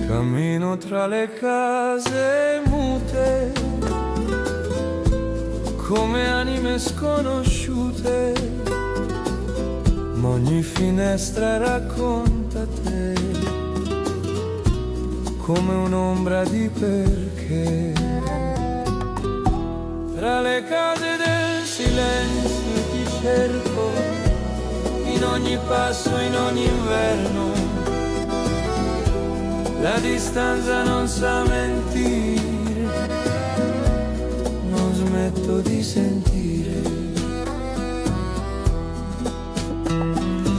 Cammino tra le case mute, come anime sconosciute, ma ogni finestra racconta te, come un'ombra di perché. Tra le case del silenzio ti cerco, in ogni passo, in ogni inverno. La distanza non sa mentire, non smetto di sentire.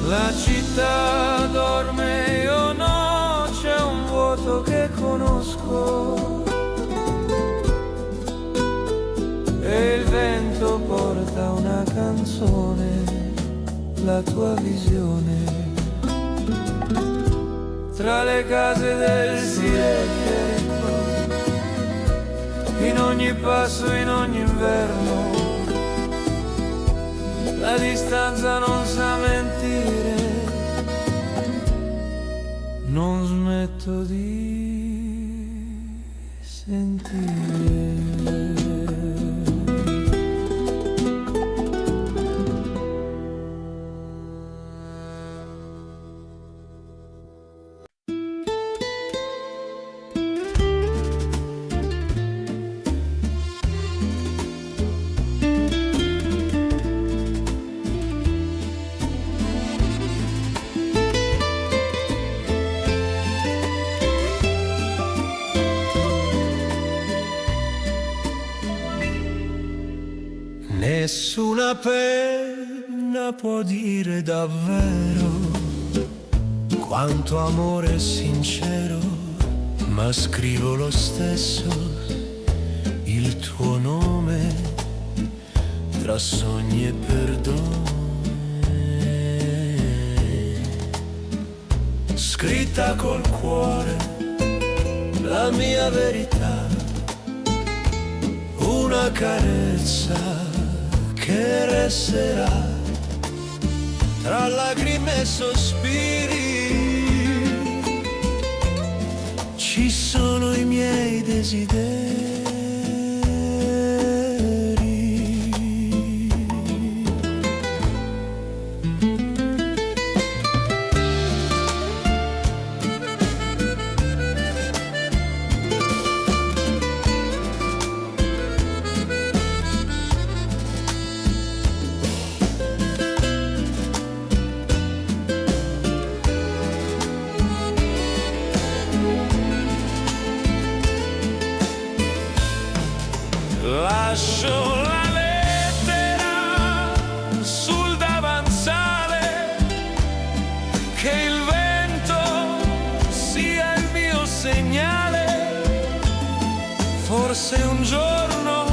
La città dorme, io no, c'è un vuoto che conosco. E il vento porta una canzone, la tua visione. Tra le case del silenzio, in ogni passo, in ogni inverno, la distanza non sa mentire, non smetto di sentire. Nessuna penna può dire davvero quanto amore sincero, ma scrivo lo stesso il tuo nome tra sogni e perdone. Scritta col cuore la mia verità, una carezza che resterà tra lacrime e sospiri. Ci sono i miei desideri. Lascio la lettera sul davanzale, che il vento sia il mio segnale. Forse un giorno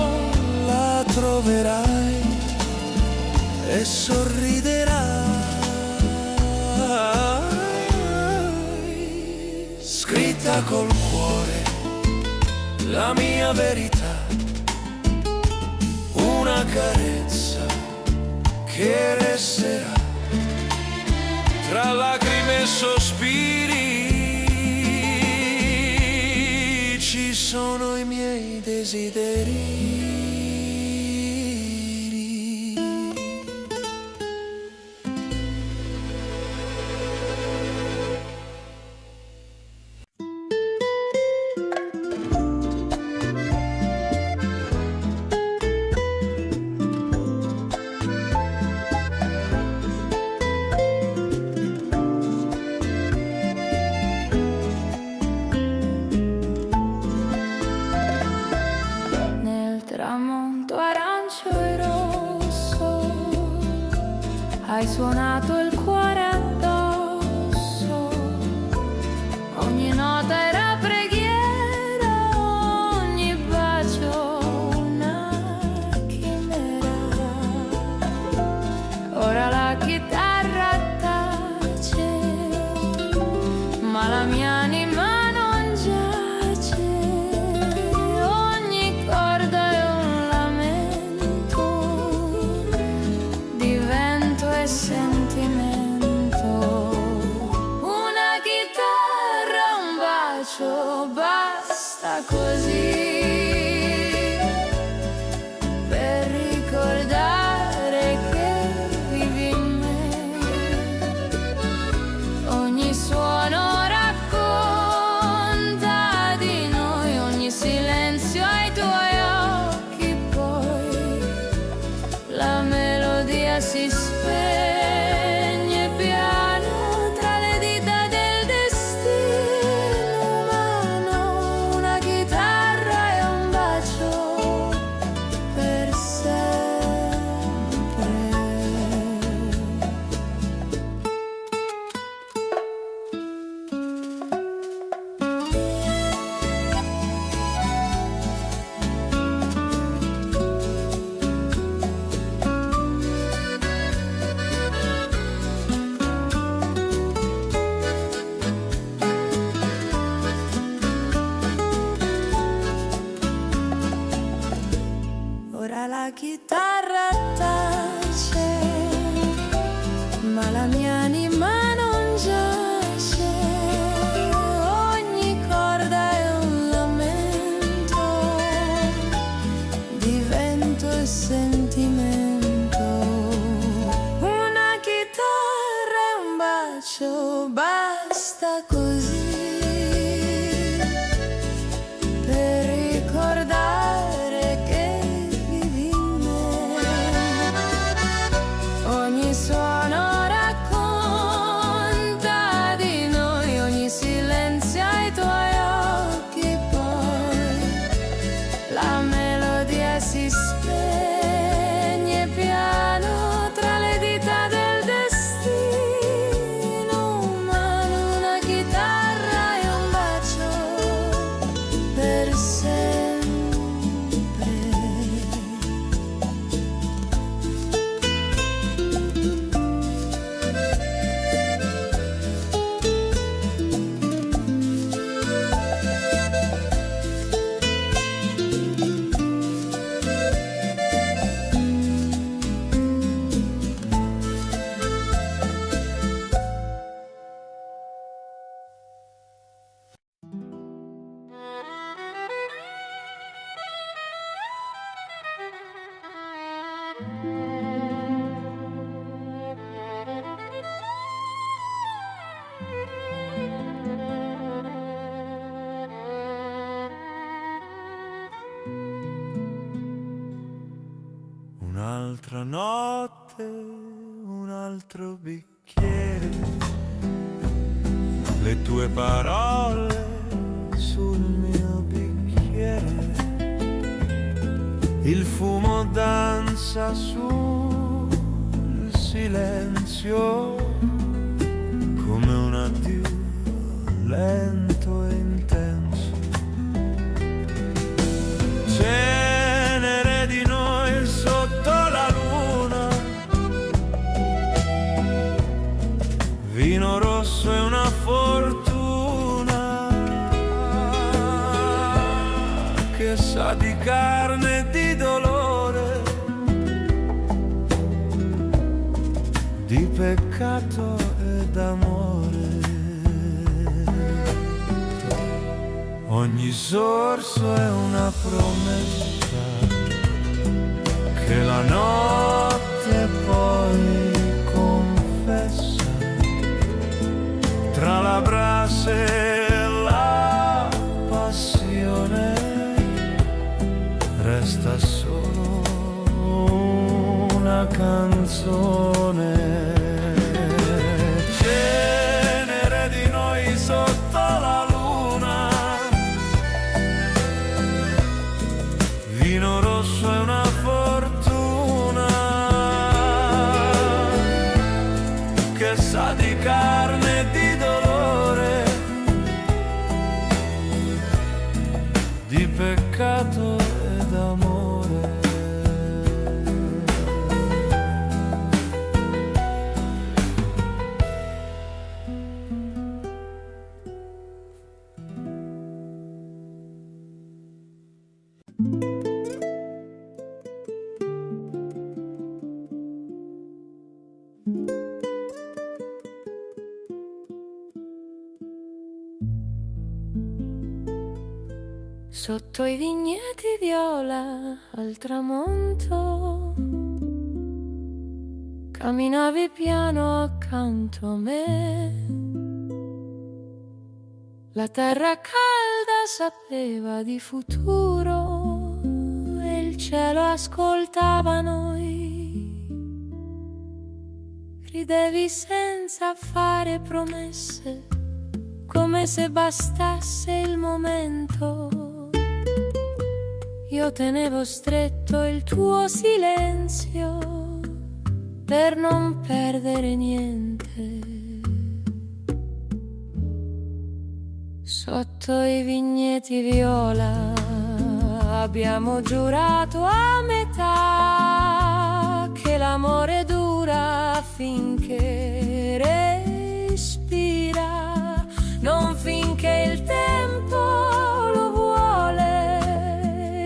la troverai e sorriderai. Scritta col cuore la mia verità, una carezza che resterà tra lacrime e sospiri. Ci sono i miei desideri. Tramonto arancio e rosso, hai suonato il cuore addosso, ogni nota era ma la mia anima non giace. Ogni corda è un lamento di vento e sentimento. Una chitarra, un bacio, basta così per ricordare che vivi in me. Ogni suono racconta di noi, ogni silenzio ai tuoi occhi, poi la melodia si spegne piano tra le dita del destino umano. Una chitarra e un bacio per sempre. Ora la chitarra tace, ma la mia anima non giace. Ogni corda è un lamento di vento e sentimento. Una chitarra e un bacio, basta così per ricordare che vivi in me. Ogni suono racconta di noi, ogni silenzio ai tuoi occhi, poi la melodia si spegne piano tra le dita del destino umano. Una chitarra e un bacio per sempre. Un'altra notte, un altro bicchiere, le tue parole sul mio bicchiere, il fumo danza sul silenzio come un addio lento e intenso. Cenere di noi sotto la luna, vino rosso e una fortuna che sa di carne e di dolore, di peccato e d'amore. Ogni sorso è una promessa che la notte poi confessa. Tra la brace e la passione resta solo una canzone. Cenere di noi sotto la luna, vino rosso è una fortuna che sa di carne e di dolore, di peccato e d'amore. Sotto i vigneti viola al tramonto, camminavi piano accanto a me. La terra calda sapeva di futuro e il cielo ascoltava noi. Ridevi senza fare promesse, come se bastasse il momento. Io tenevo stretto il tuo silenzio per non perdere niente. Sotto i vigneti viola abbiamo giurato a metà che l'amore dura finché respira, non finché il tempo lo vuole.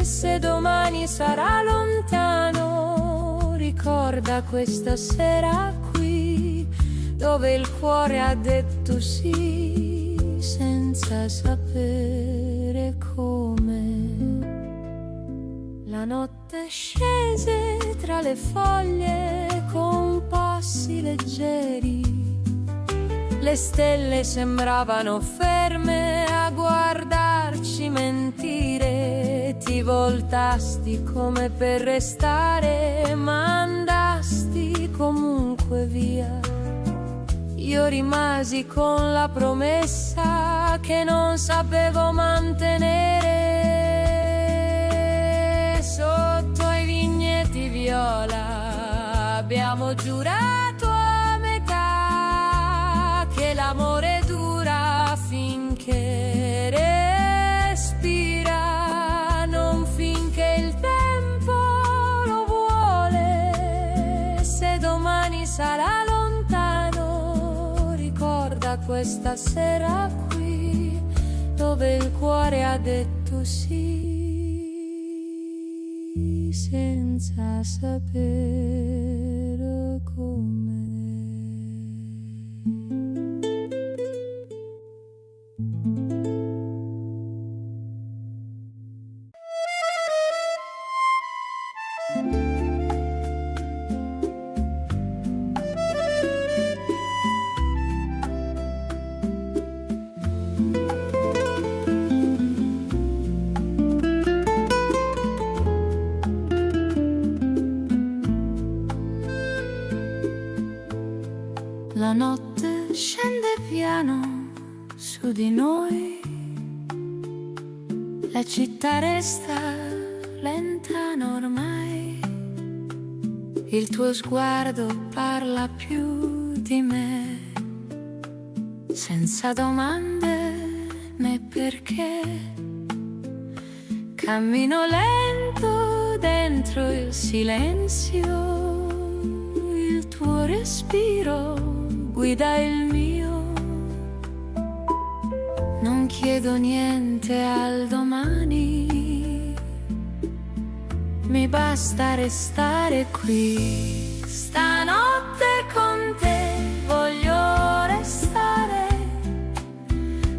Se domani sarà lontano, ricorda questa sera qui, dove il cuore ha detto sì senza sapere come. La notte scese tra le foglie con passi leggeri, le stelle sembravano ferme a guardarci mentire. Ti voltasti come per restare, ma andasti comunque via. Io rimasi con la promessa che non sapevo mantenere. Sotto i vigneti viola abbiamo giurato a metà che l'amore dura finché respira, non finché il tempo lo vuole. Se domani sarà lontano, ricorda questa sera qui, dove il cuore ha detto sì senza sapere come. La notte scende piano su di noi, la città resta lenta ormai, il tuo sguardo parla più di me, senza domande né perché. Cammino lento dentro il silenzio, il tuo respiro guida il mio. Non chiedo niente al domani, mi basta restare qui. Stanotte con te voglio restare,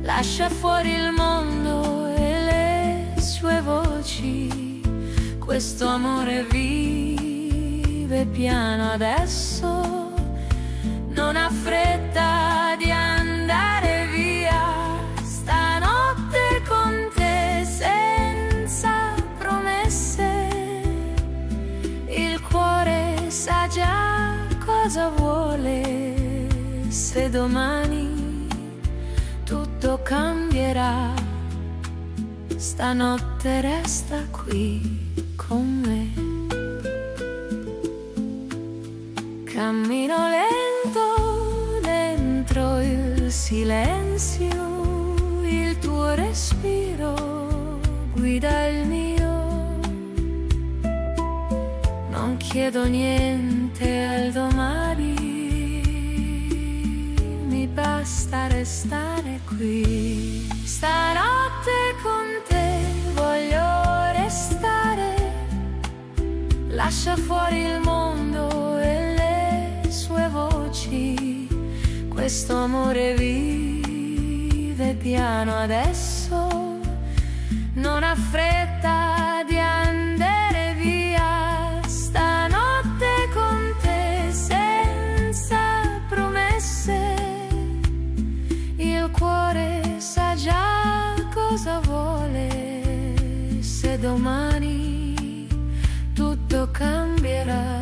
lascia fuori il mondo e le sue voci. Questo amore vive piano adesso, non ha fretta di andare via. Stanotte con te senza promesse, il cuore sa già cosa vuole. Se domani tutto cambierà, stanotte resta qui con me. Cammino lento dentro il silenzio, il tuo respiro guida il mio. Non chiedo niente al domani, mi basta restare qui. Stanotte con te voglio restare, lascia fuori il mondo e le sue voci. Questo amore vive piano adesso, non ha fretta di andare via, stanotte con te senza promesse. Il cuore sa già cosa vuole, se domani tutto cambierà,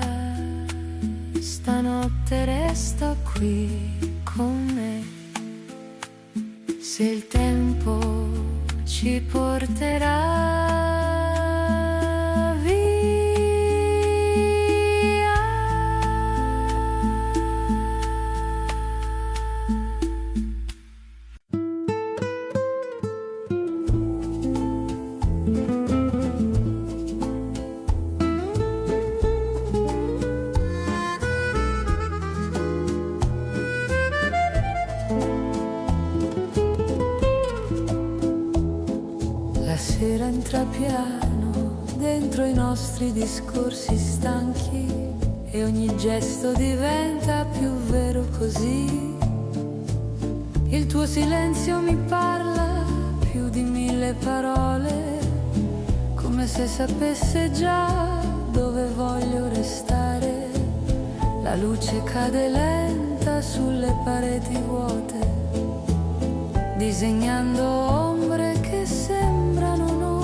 stanotte resta qui con me. Se il tempo ci porterà via, la sera entra piano dentro i nostri discorsi stanchi e ogni gesto diventa più vero così. Il tuo silenzio mi parla più di 1000 parole, come se sapesse già dove voglio restare. La luce cade lenta sulle pareti vuote, disegnando ombre che sembrano noi.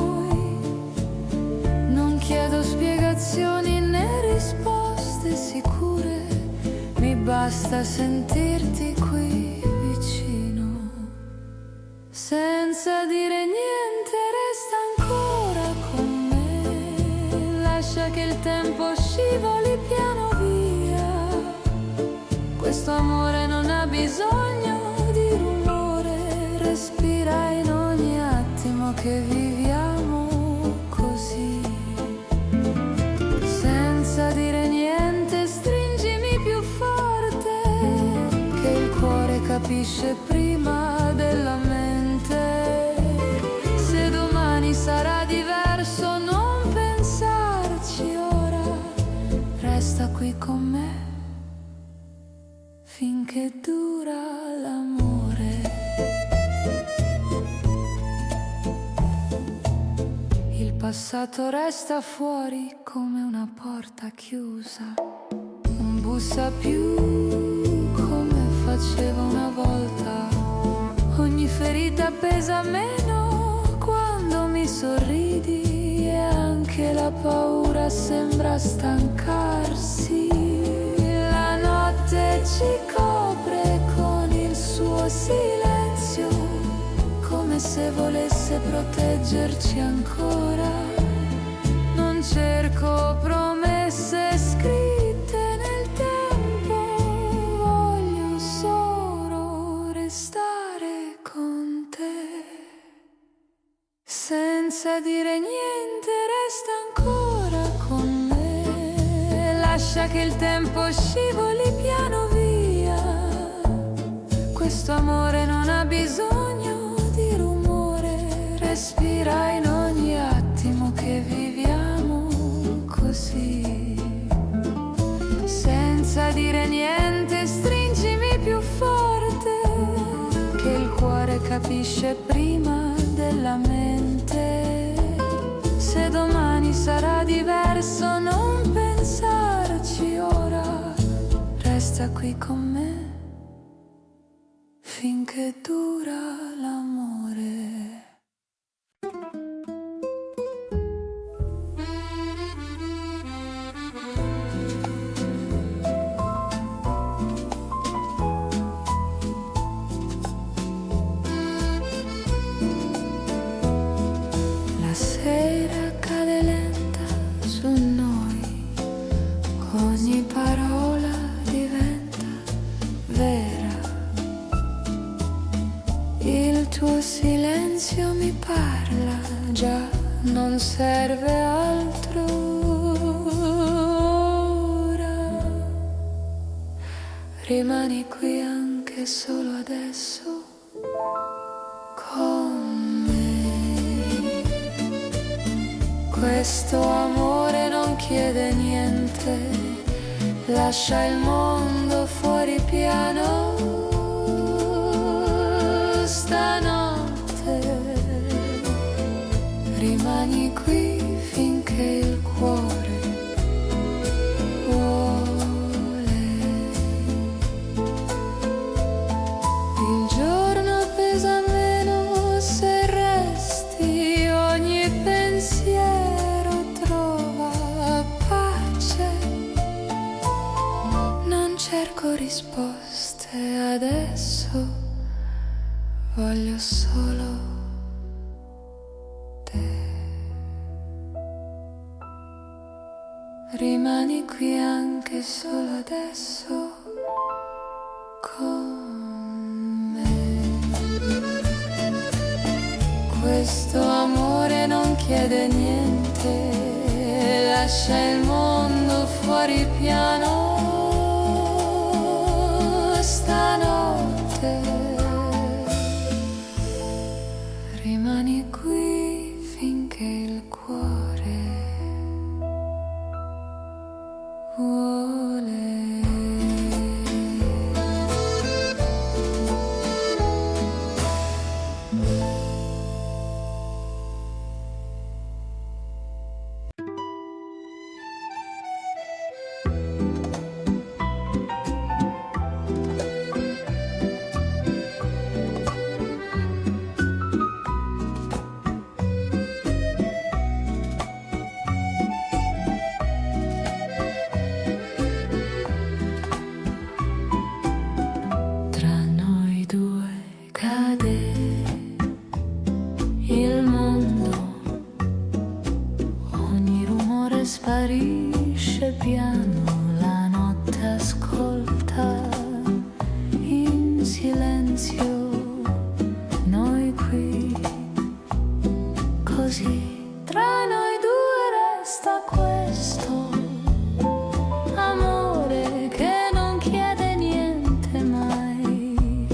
Non chiedo spiegazioni né risposte sicure, mi basta sentirti qui vicino. Senza dire niente resta ancora con me, lascia che il tempo scivoli piano via. Questo amore non ha bisogno di rumore, respira in ogni attimo che viviamo così. Senza dire niente stringimi più forte, che il cuore capisce prima della mente. Se domani sarà diverso non pensarci ora, resta qui con me finché dura l'amore. Il passato resta fuori come una porta chiusa, non bussa più come faceva una volta. Ogni ferita pesa meno quando mi sorridi e anche la paura sembra stancarsi. La notte ci copre con il suo silenzio, come se volesse proteggerci ancora. Non cerco promesse scritte nel tempo, voglio solo restare con te. Senza dire niente resta ancora con me, lascia che il tempo scivoli piano via. Questo amore non ha bisogno di rumore, respira in ogni attimo che viviamo così. Senza dire niente stringimi più forte, che il cuore capisce prima della mente. Se domani sarà diverso non pensarci ora, resta qui con me finché dura l'amore. La sera cade lenta su noi, ogni parola diventa vera. Il tuo silenzio mi parla, già non serve altro ora. Rimani qui anche solo adesso con me. Questo amore non chiede niente, lascia il mondo fuori piano. Stanotte rimani qui finché il cuore vuole. Il giorno pesa meno se resti, ogni pensiero trova pace. Non cerco risposte adesso, voglio solo rimani qui anche solo adesso con me. Questo amore non chiede niente, lascia il mondo fuori piano stanotte. Rimani qui finché il cuore vuole. Sparisce piano, la notte ascolta in silenzio noi qui, così tra noi due resta questo amore che non chiede niente mai.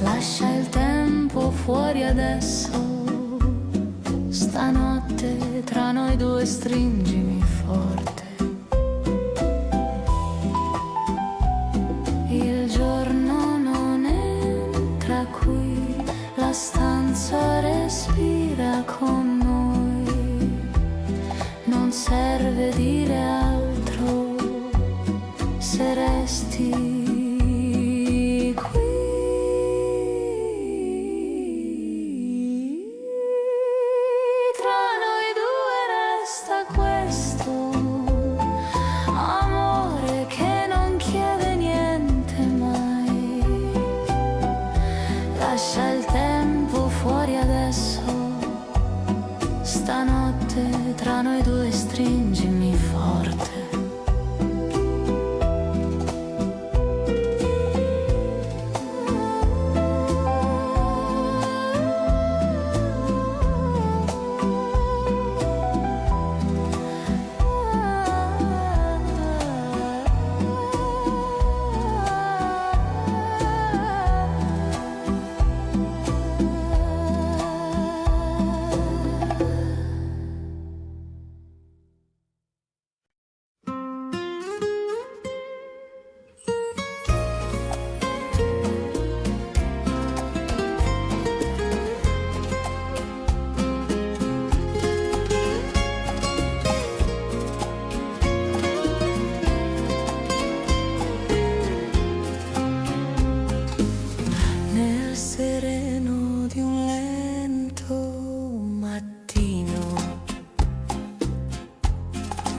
Lascia il tempo fuori adesso, stanotte tra noi due stringimi forte. Il giorno non entra qui, la stanza respira con noi. Non serve dire altro se resti tra noi due stringimi forte.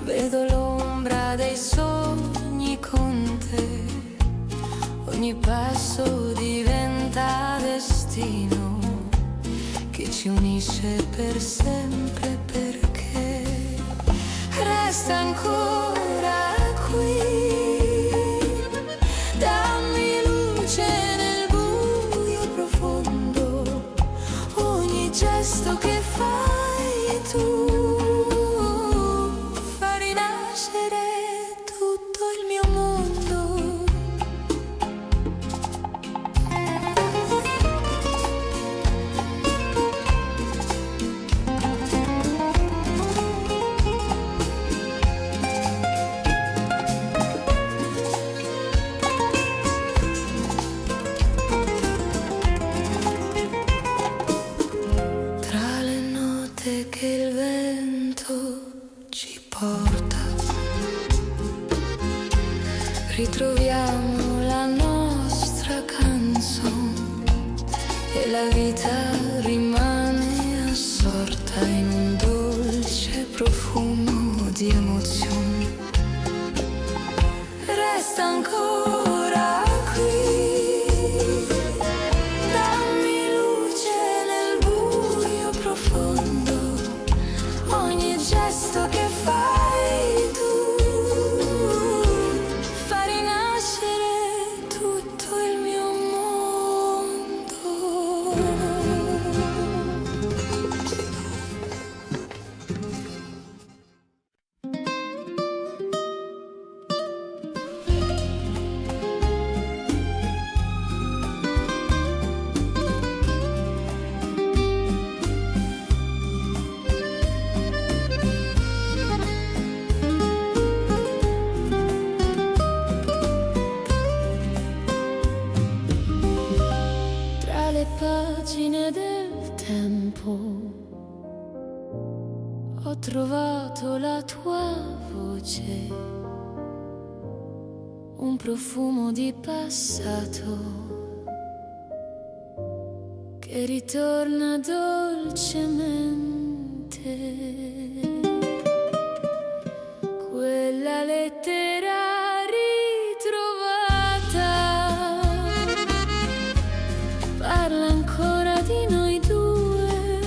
Vedo l'ombra dei sogni con te, ogni passo diventa destino che ci unisce per sempre, perché resta ancora qui. Dammi luce nel buio profondo, ogni gesto che fai tu tutto il mio mondo. Tra le vita rimane assorta in un dolce profumo di emozioni. Resta ancora qui, dammi luce nel buio profondo, ogni gesto che fai tu fa rinascere tutto il mio mondo. Tra le pagine del tempo ho trovato la tua voce, un profumo di passato che ritorna dolcemente. Quella lettera ritrovata parla ancora di noi due,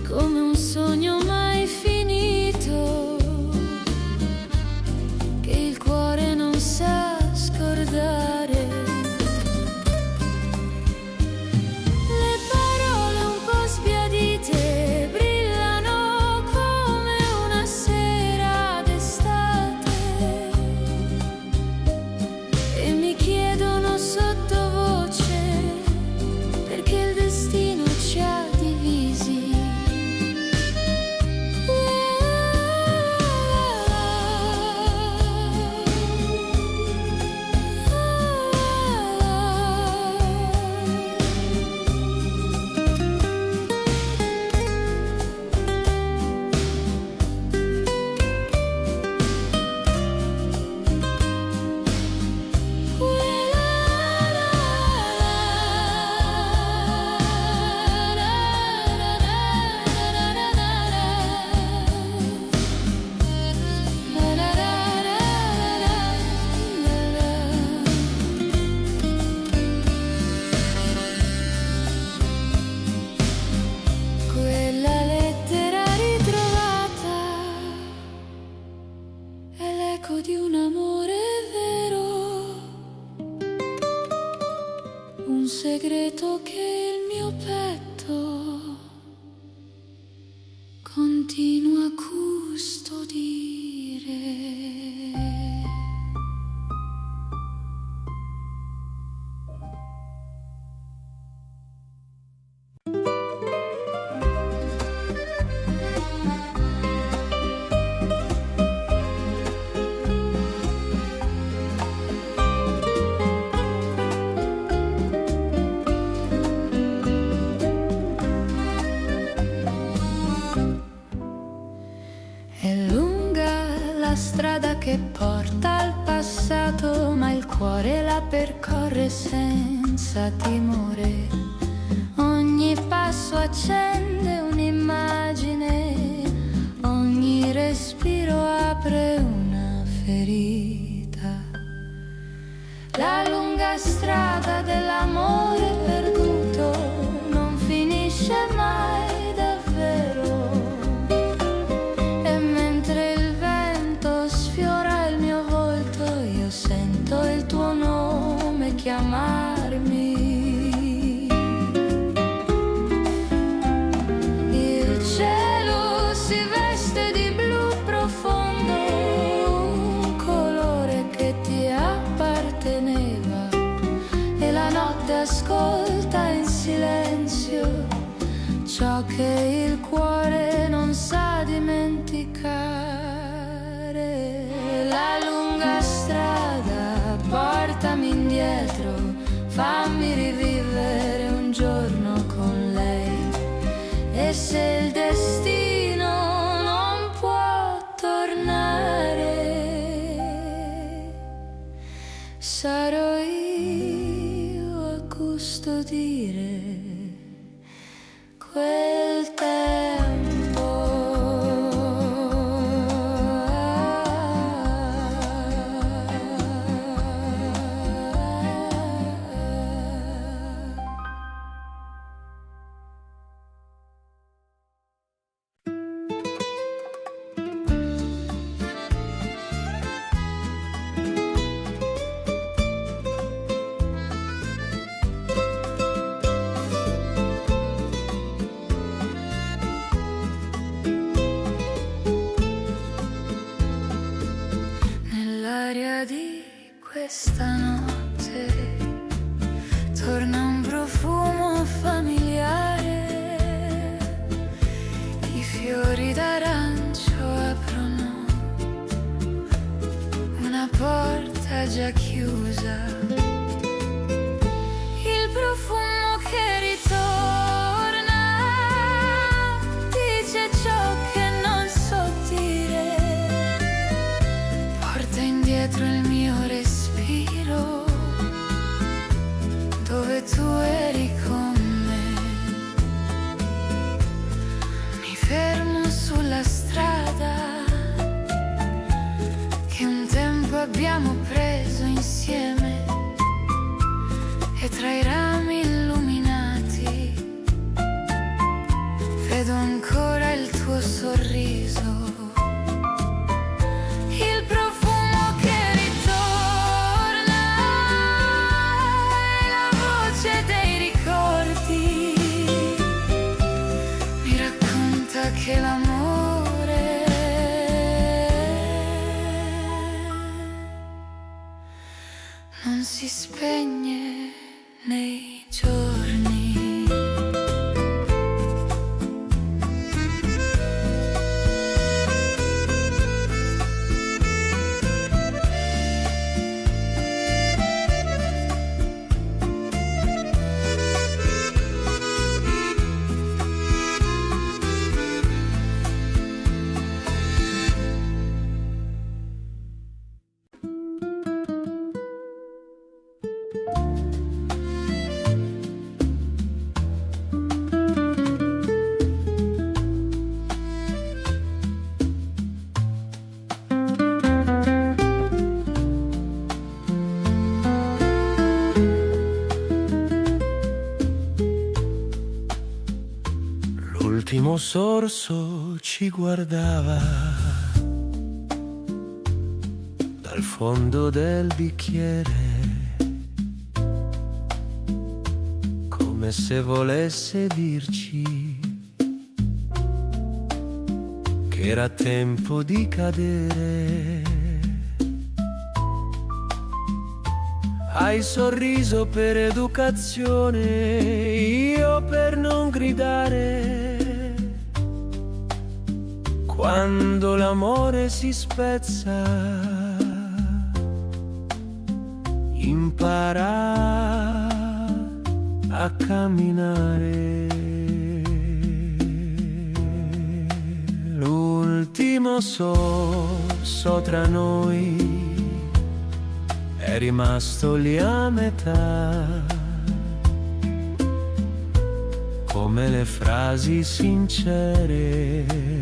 come un sogno mai finito che il cuore non sa scordare. Le parole un po' sbiadite brillano come una sera d'estate e mi chiedono sottovoce perché il destino ci ha divisi. Quella lettera ritrovata è l'eco di un amore vero, un segreto che il mio petto continua a custodire. È lunga la strada che porta al passato, ma il cuore la percorre senza timore. Ogni passo accende un'immagine, ogni respiro apre una ferita. La lunga strada dell'amore perduto non finisce mai davvero. E mentre il vento sfiora il mio volto, io sento il tuo nome chiamarmi. Il cielo si veste di blu profondo, un colore che ti apparteneva, e la notte ascolta in silenzio ciò che il cuore non sa dimenticare. La lunga strada portami indietro, fammi rivivere un giorno con lei. E se il destino non può tornare, sarò io a custodire. sentire quel tempo. Nell'aria di questa notte torna un profumo familiare. I fiori d'arancio aprono una porta già chiusa. Il profumo che ritorna dice ciò che non so dire. Porta indietro il mio respiro, dove tu eri con me. Mi fermo sulla strada che un tempo abbiamo preso insieme, e tra i rami illuminati vedo ancora il tuo sorriso. Il profumo che ritorna è la voce dei ricordi. Mi racconta che l'amore non si spegne nei giorni. L'ultimo sorso ci guardava dal fondo del bicchiere, come se volesse dirci che era tempo di cadere. Hai sorriso per educazione, io per non gridare. Quando l'amore si spezza, impara a camminare. L'ultimo sorso tra noi è rimasto lì a metà, come le frasi sincere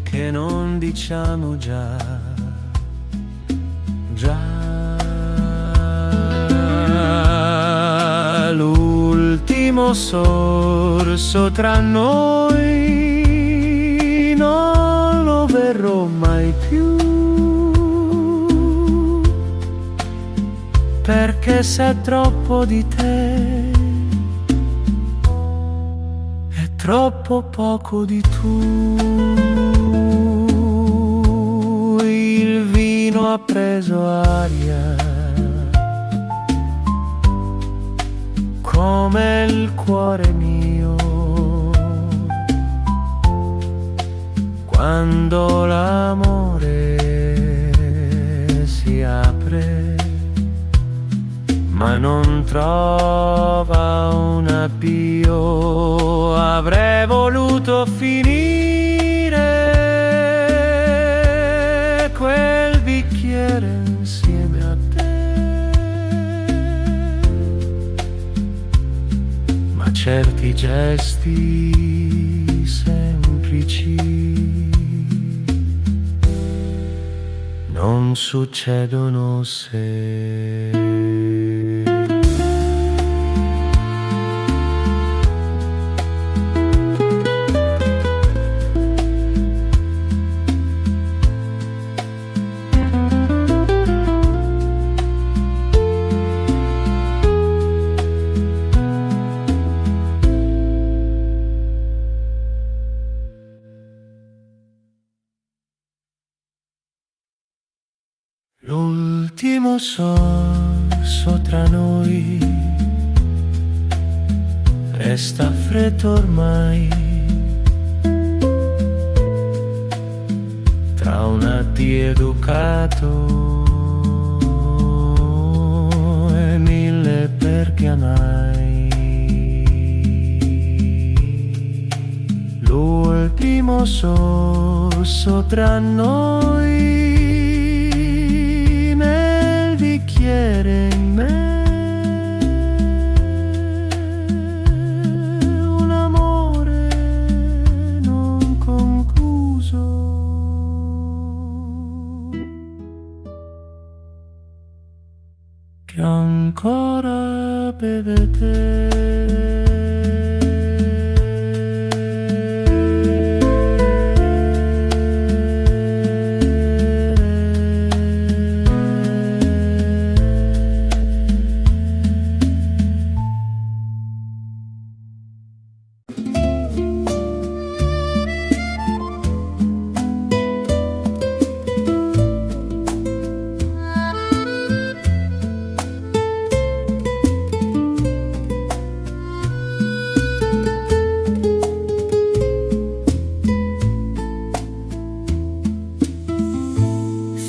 che non diciamo già. L'ultimo sorso tra noi non lo verrò mai più, perché sa troppo di te e troppo poco di tu. Il vino ha preso aria, come il cuore mio, quando l'amore si apre ma non trova un avvio. Avrei voluto finire quel bicchiere insieme a te, certi gesti semplici non succedono se l'ultimo sorso tra noi resta freddo ormai, tra un addio educato e mille perché mai. L'ultimo sorso tra noi in me, un amore non concluso che ancora beve te.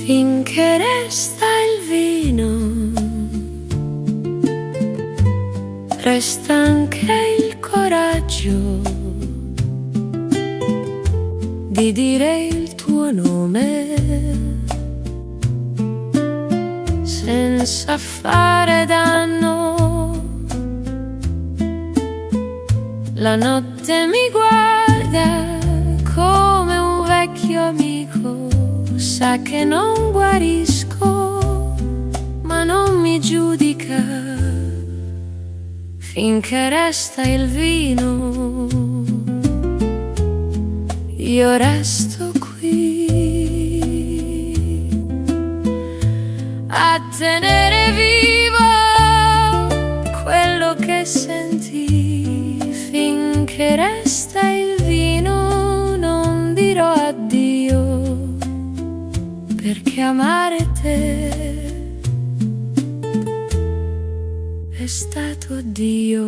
Finché resta il vino, resta anche il coraggio di dire il tuo nome senza fare danno. La notte mi guarda come un vecchio amico, sa che non guarisco, ma non mi giudica. Finché resta il vino, io resto qui a tenere vivo quello che senti. Finché resta il vino, non dirò addio, perché amare te è stato Dio.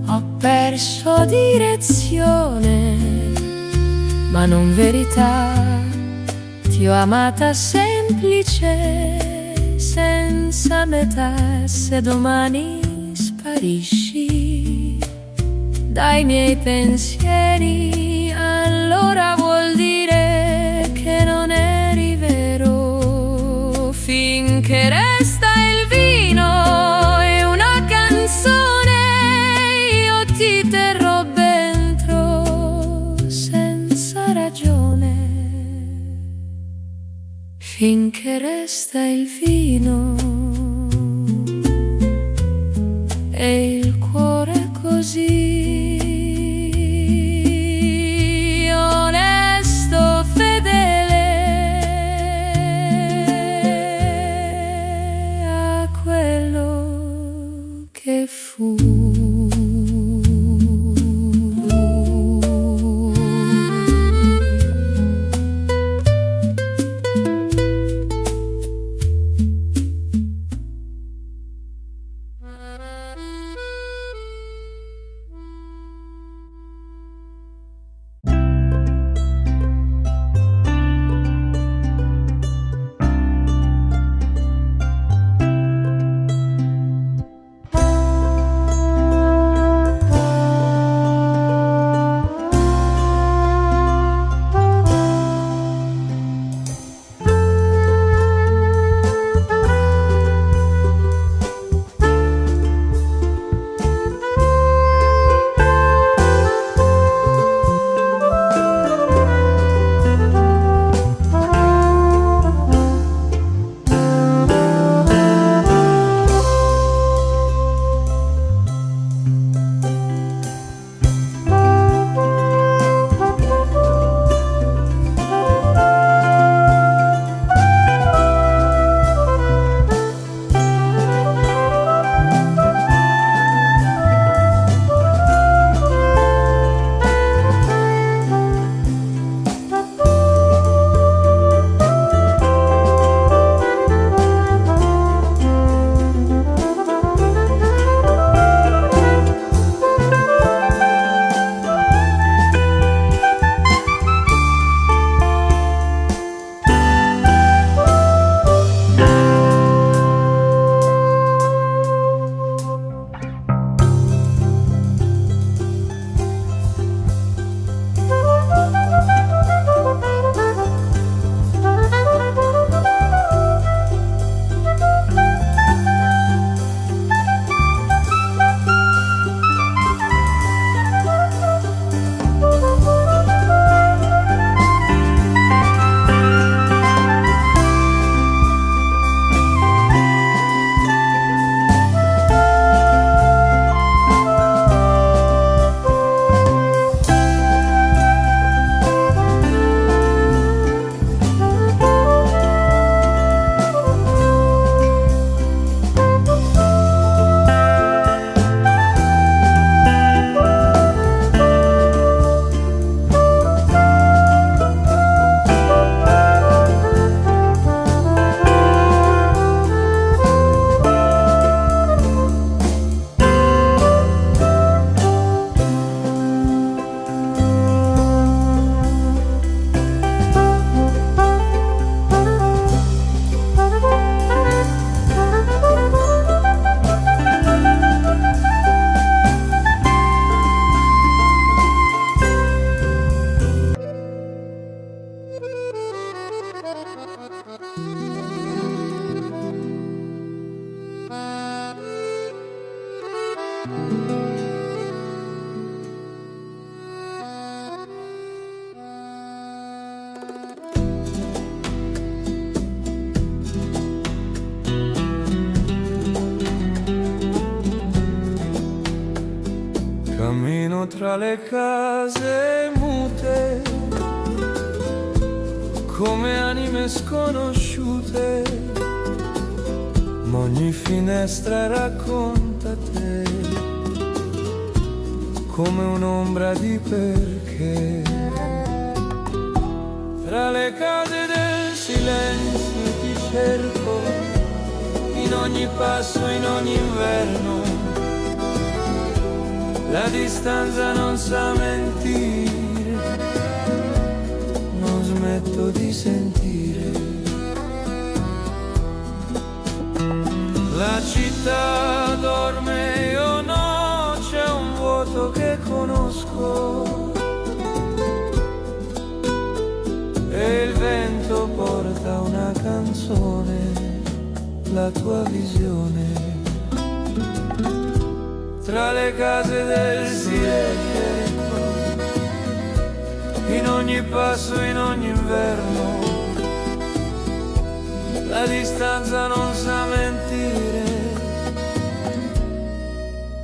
Ho perso direzione, ma non verità. Ti ho amata semplice, senza metà. Se domani sparisci dai miei pensieri, allora vuol dire che non eri vero. Finché resta il vino e una canzone, io ti terrò dentro senza ragione. Finché resta il vino e il cuore così onesto, fedele a quello che fu. Cammino tra le case mute, come anime sconosciute, ma ogni finestra racconta te, come un'ombra di perché. Tra le case del silenzio ti cerco, in ogni passo, in ogni inverno. La distanza non sa mentire, non smetto di sentire. La città dorme, io no, c'è un vuoto che conosco. E il vento porta una canzone, la tua visione. Tra le case del silenzio, in ogni passo, in ogni inverno. La distanza non sa mentire,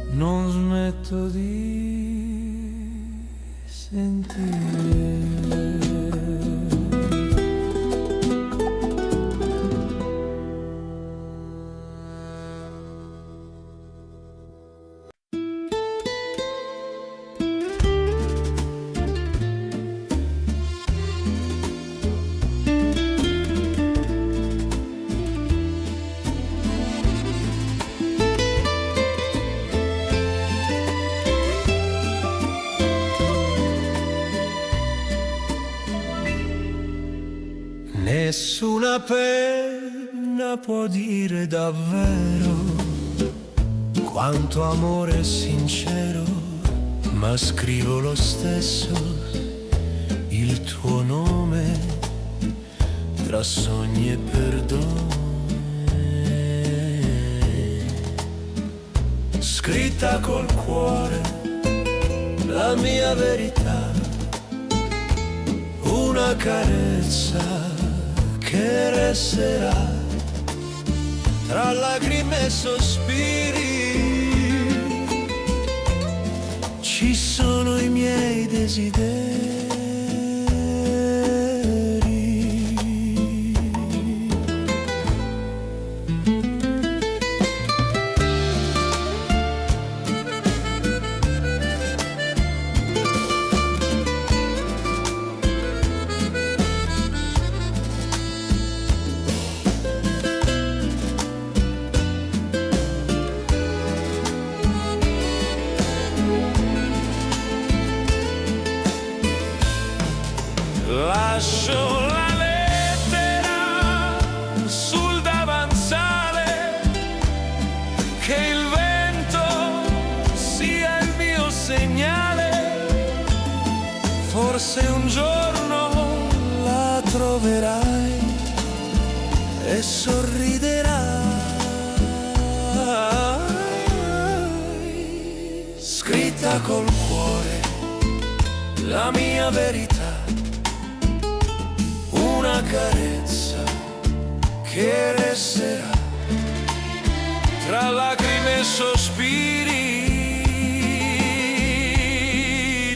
non smetto di sentire. Nessuna penna può dire davvero quanto amore sincero, ma scrivo lo stesso il tuo nome tra sogni e perdone. Scritta col cuore la mia verità, una carezza che resterà tra lacrime e sospiri. Ci sono i miei desideri. Lascio la lettera sul davanzale, che il vento sia il mio segnale. Forse un giorno la troverai e sorriderai. Scritta col cuore la mia verità, una carezza che resterà tra lacrime e sospiri.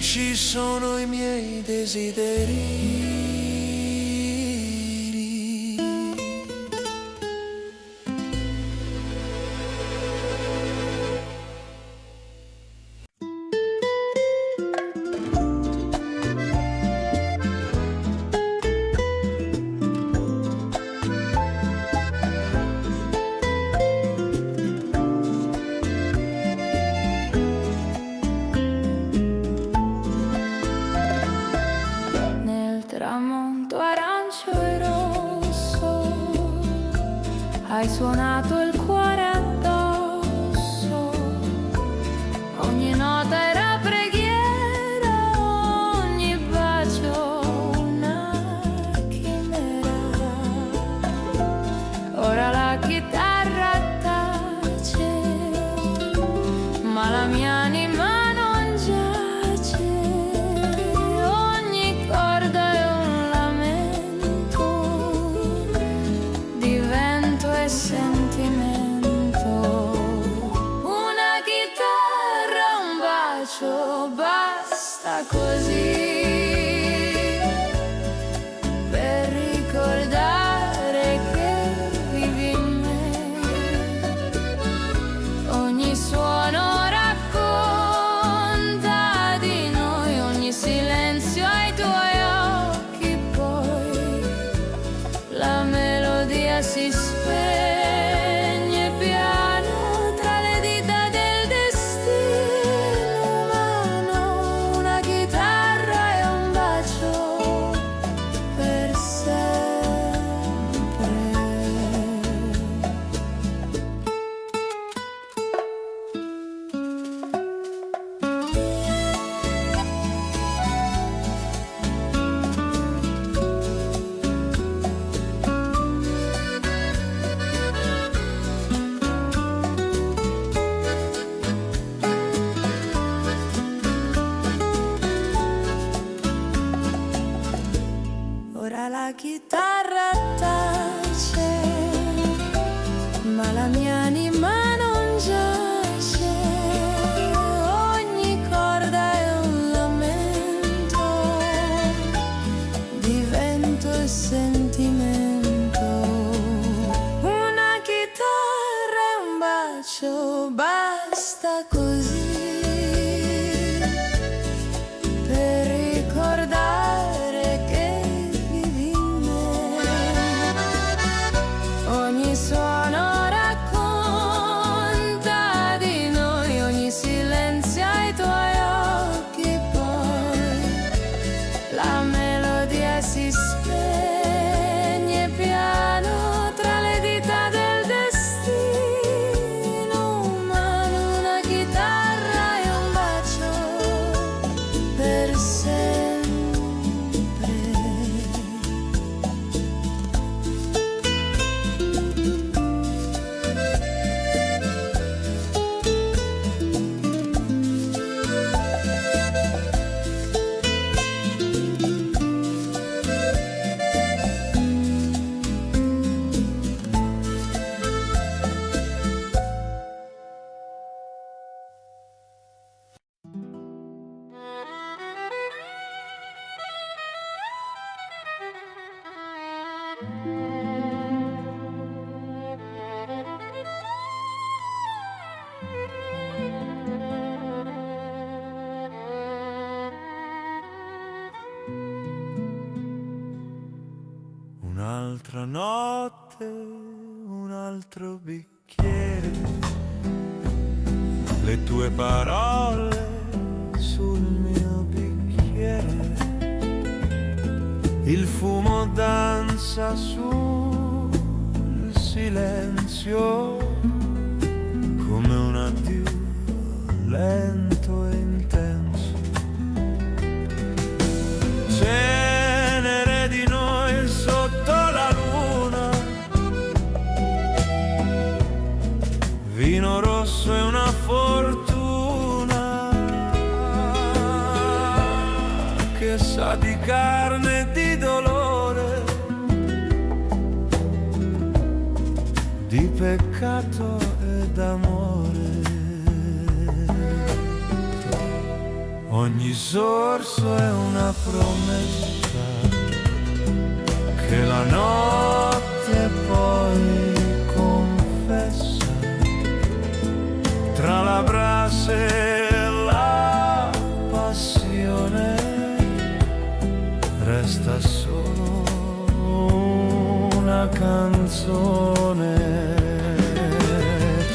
Ci sono i miei desideri. Tramonto arancio e rosso, hai suonato il cuore addosso, ogni nota era preghiera, ogni bacio una chimera. Ora la chitarra tace, ma la mia anima non giace, ogni corda è un lamento di vento e sentimento. così per ricordare che vivi in me. Ogni suono racconta di noi, ogni silenzio ai tuoi occhi, poi la melodia si spegne piano tra le dita del destino umano. Una chitarra e un bacio per sempre. Ora la chitarra tace, ma la mia anima non giace. Ogni corda è un lamento di vento e sentimento. Una chitarra e un bacio, basta così per ricordare che vivi in me. Ogni suono racconta di noi, ogni silenzio ai tuoi occhi, poi la melodia si spegne piano tra le dita del destino umano. Una chitarra e un bacio per sempre. Un'altra notte, un altro bicchiere, le tue parole sul mio bicchiere, il fumo danza sul silenzio come un addio lento e intenso. Cenere di noi sotto la luna, vino rosso e una fortuna che sa di carne e di dolore, di peccato e d'amore. Ogni sorso è una promessa che la notte poi confessa, tra la brace e la passione resta solo una canzone.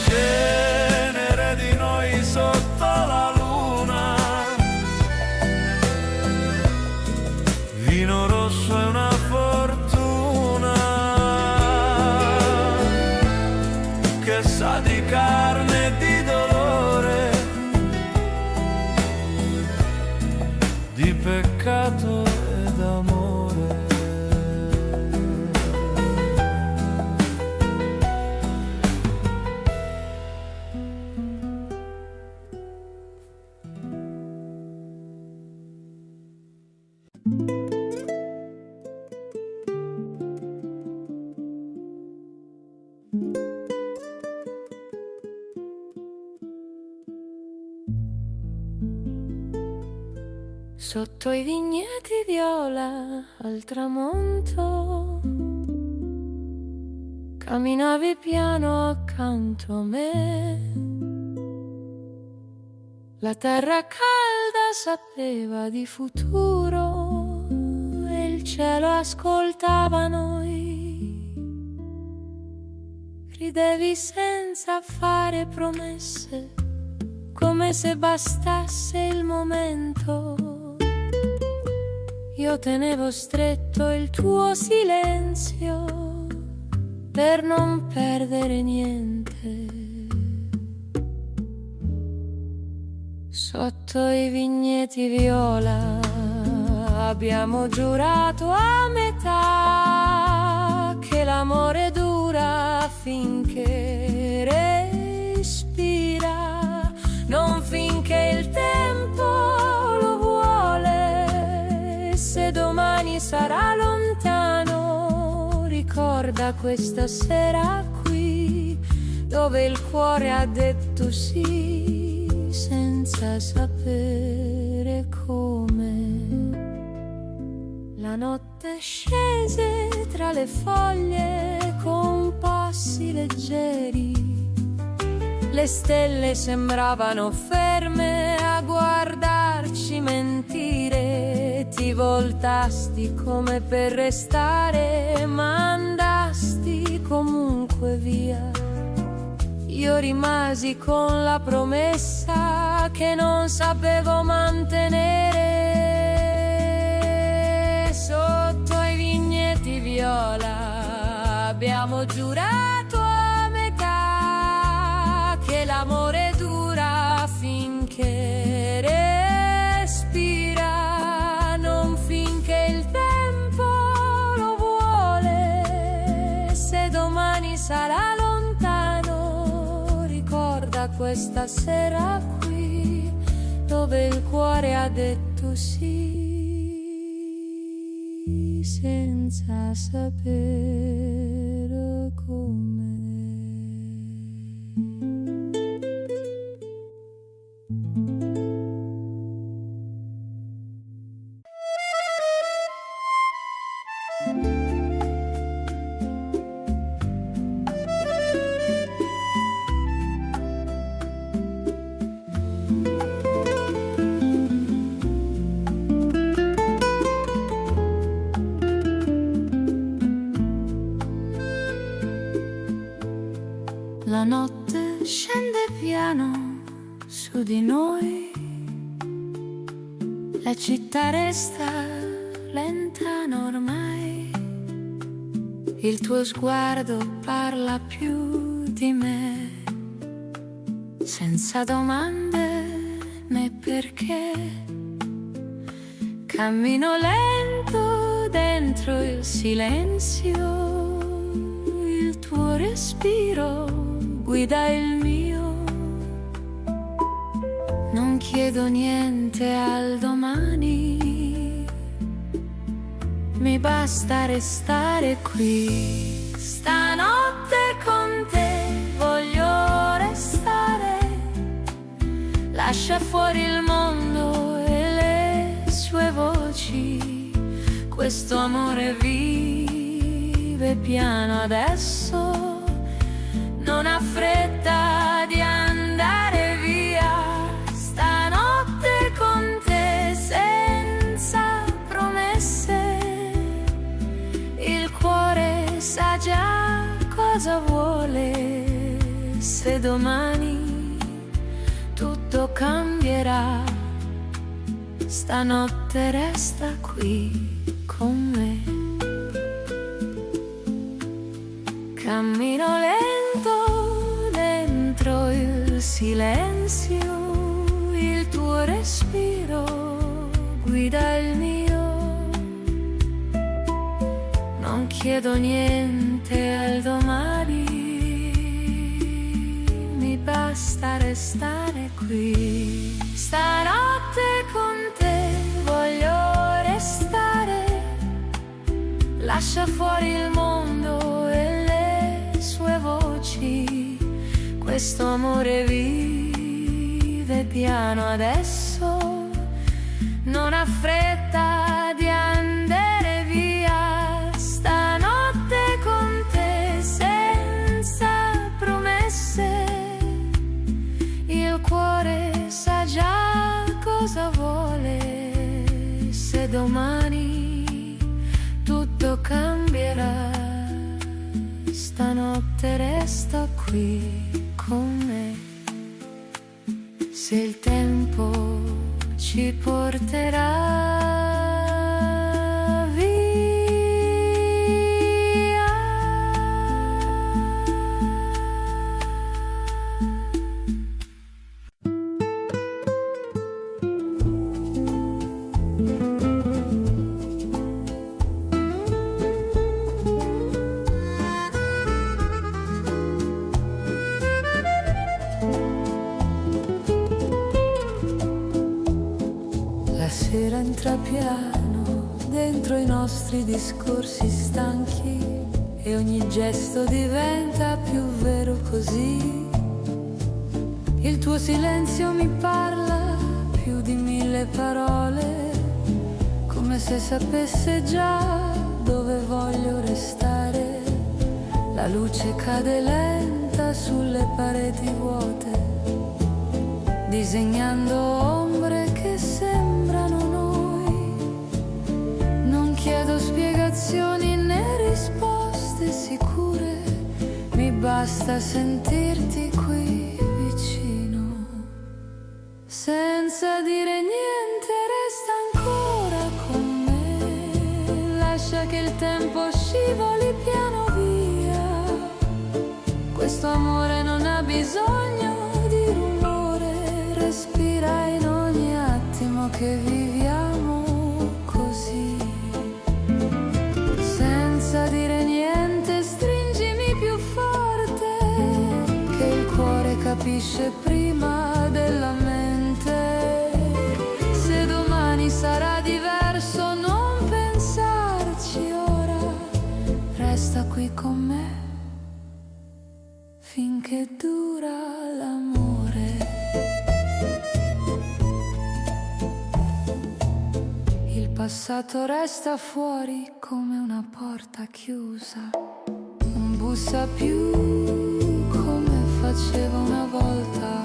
Cenere di noi sotto la luna, vino rosso è una fortuna che sa di carne e di dolore, di peccato e d'amore. Sotto i vigneti viola al tramonto, camminavi piano accanto a me. La terra calda sapeva di futuro e il cielo ascoltava noi. Ridevi senza fare promesse, come se bastasse il momento. Io tenevo stretto il tuo silenzio per non perdere niente. Sotto i vigneti viola abbiamo giurato a metà che l'amore dura finché respira, non finché il tempo lo vuole. Se domani sarà lontano, ricorda questa sera qui, dove il cuore ha detto sì, senza sapere come. La notte scese tra le foglie con passi leggeri. Le stelle sembravano ferme a guardarci mentire. Ti voltasti come per restare, ma andasti comunque via. Io rimasi con la promessa che non sapevo mantenere. Sotto i vigneti viola abbiamo giurato a metà che l'amore dura finché respira, non finché il tempo lo vuole. Se domani sarà lontano, ricorda questa sera qui, dove il cuore ha detto sì, senza sapere come. La notte scende piano su di noi, la città resta lontana ormai, il tuo sguardo parla più di me, senza domande né perché. Cammino lento dentro il silenzio, il tuo respiro guida il mio. Non chiedo niente al domani, mi basta restare qui. Stanotte con te voglio restare, lascia fuori il mondo e le sue voci. Questo amore vive piano adesso, non ha fretta di andare via. Stanotte con te senza promesse, il cuore sa già cosa vuole. Se domani tutto cambierà, stanotte resta qui con me. Cammino lento dentro il silenzio, il tuo respiro guida il mio. Non chiedo niente al domani, mi basta restare qui. Stanotte con te voglio restare, lascia fuori il mondo e le sue voci. Questo amore vive piano adesso, non ha fretta di andare via, stanotte con te senza promesse. Il cuore sa già cosa vuole, se domani tutto cambierà, stanotte resta qui con me. Se il tempo ci porterà via, la sera entra piano dentro i nostri discorsi stanchi e ogni gesto diventa più vero così. Il tuo silenzio mi parla più di 1000 parole, come se sapesse già dove voglio restare. La luce cade lenta sulle pareti vuote, disegnando ombre che sembrano noi. Non chiedo spiegazioni né risposte sicure, mi basta sentirti qui vicino. Senza dire niente resta ancora con me, lascia che il tempo scivoli piano via. Questo amore non ha bisogno di rumore, respira in ogni attimo che viviamo così. Senza dire niente stringimi più forte, che il cuore capisce prima della mente. Se domani sarà diverso non pensarci ora, resta qui con me finché dura l'amore. Il passato resta fuori come una porta chiusa, non bussa più come faceva una volta.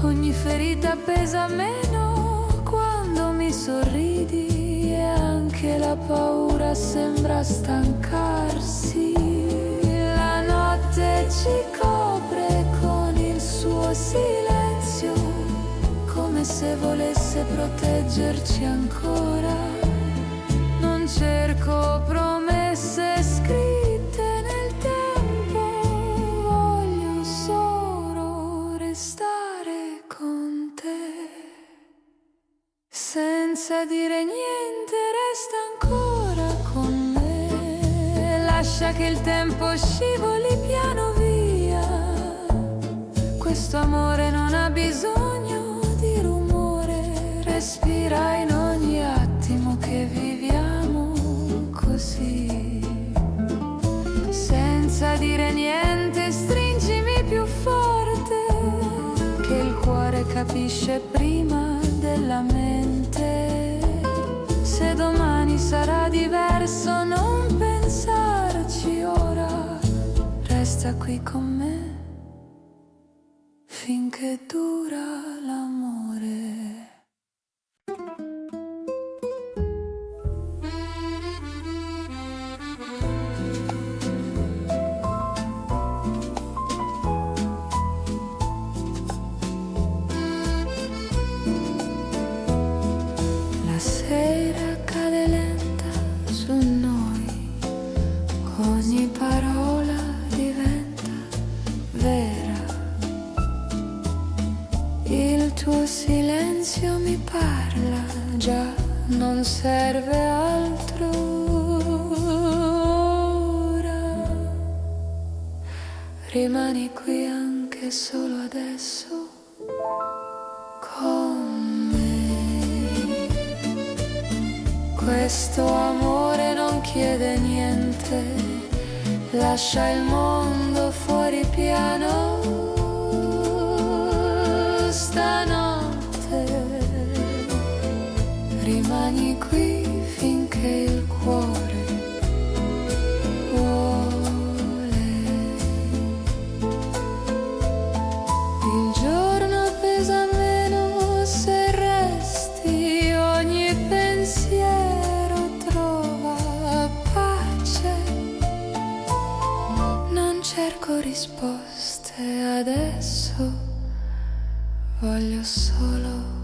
Ogni ferita pesa meno quando mi sorridi e anche la paura sembra stancarsi. La notte ci copre con il suo silenzio, come se volesse proteggerci ancora. Non cerco promesse scritte nel tempo, voglio solo restare con te. Senza dire niente resta ancora con me, lascia che il tempo scivoli piano via. Questo amore non ha bisogno di rumore, respira in ogni attimo che viviamo così. Senza dire niente stringimi più forte, che il cuore capisce prima della mente. Se domani sarà diverso non pensarci ora, resta qui con me finché dura l'amore. La sera cade lenta su noi, ogni parola diventa vera. Il tuo silenzio mi parla, già non serve altro ora. Rimani qui anche solo adesso con me. Questo amore non chiede niente, lascia il mondo fuori piano. Stanotte rimani qui finché il cuore vuole. Il giorno pesa meno se resti, ogni pensiero trova pace. Non cerco risposte adesso, voglio solo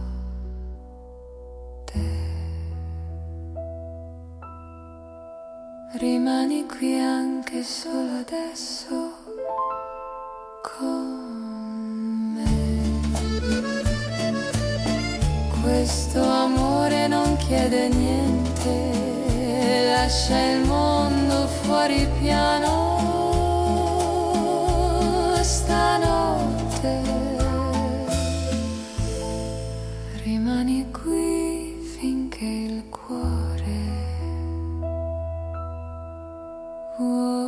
te. Rimani qui anche solo adesso con me. Questo amore non chiede niente, lascia il mondo fuori piano stanotte. Rimani qui finché il cuore vuole.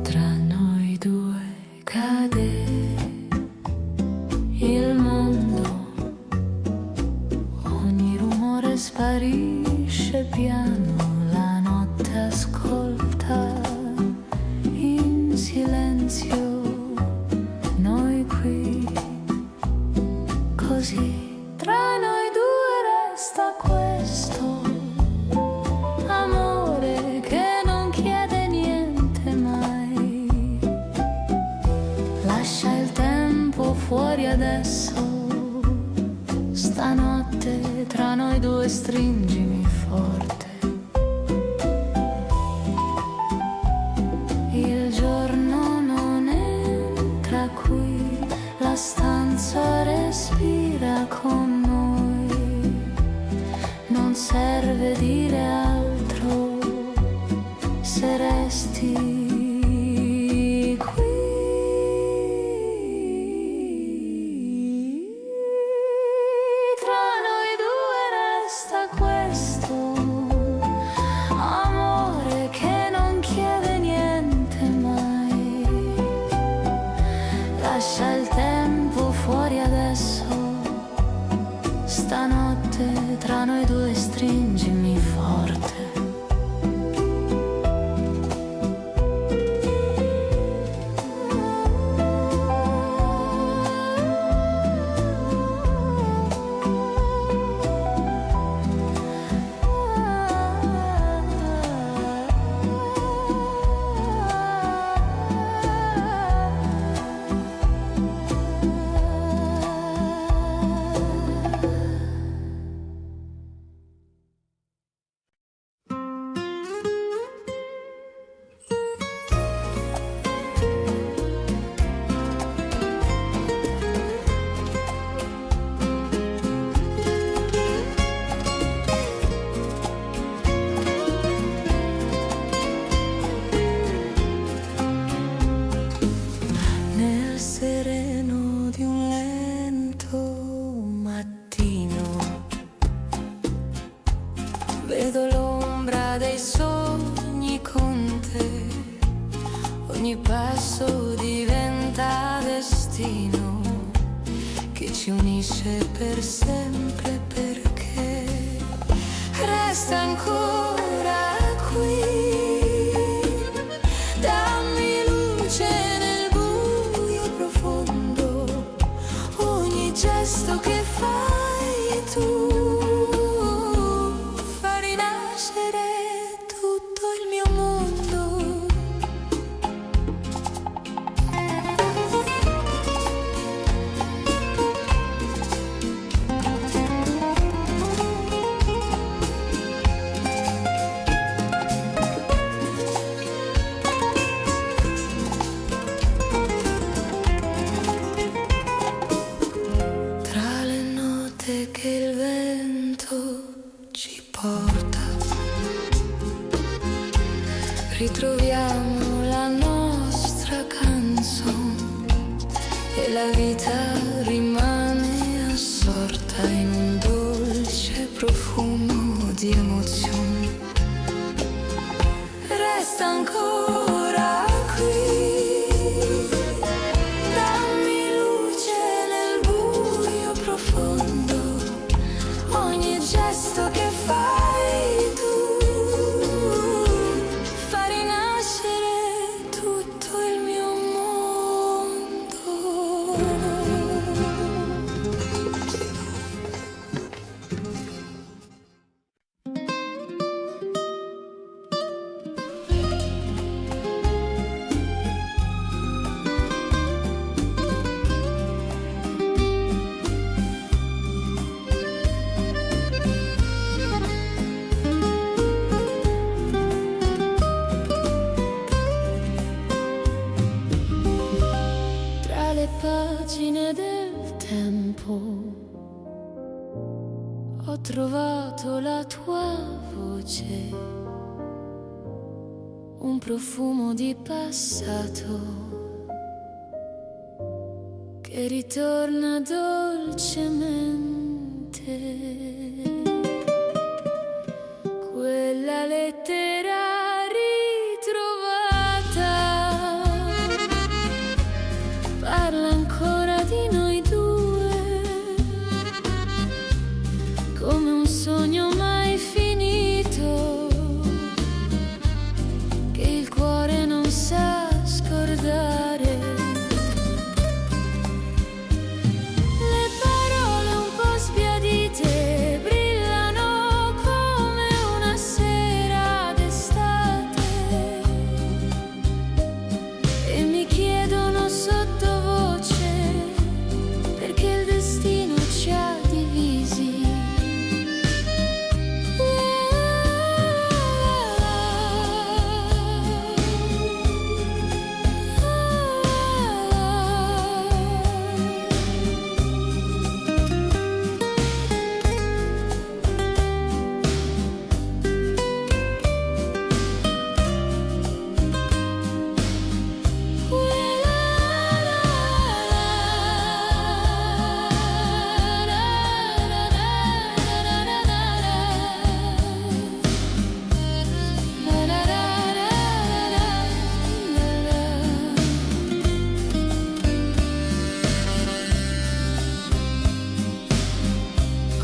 Tra noi due cade il mondo, ogni rumore sparisce piano, la notte ascolta in silenzio, noi qui così. Tra noi due resta questo amore che non chiede niente mai. Lascia il tempo fuori adesso, stanotte tra noi due stringimi forte. Il giorno non entra qui, la stanza respira con noi. Non serve dire altro se resti qui. Tra noi due resta questo amore che non chiede niente mai. Lascia il tempo fuori adesso, stanotte tra noi due stringimi forte. Nel sereno di un lento mattino vedo l'ombra dei sogni con te. Ogni passo diventa destino che ci unisce per sempre, perché resta ancora qui. Dammi luce nel buio profondo, ogni gesto che fai tu fa rinascere tutto il mio mondo. Tra le e la vita rimane assorta in un dolce profumo di emozioni. Resta ancora qui, dammi luce nel buio profondo, ogni gesto che fai tu fa rinascere tutto il mio mondo. Tra le pagine del tempo ho trovato la tua voce, un profumo di passato che ritorna dolcemente. Quella lettera ritrovata parla ancora di noi due, come un sogno mai finito che il cuore non sa scordare. Le parole un po' sbiadite brillano come una sera d'estate e mi chiedono sottovoce perché il destino ci ha divisi.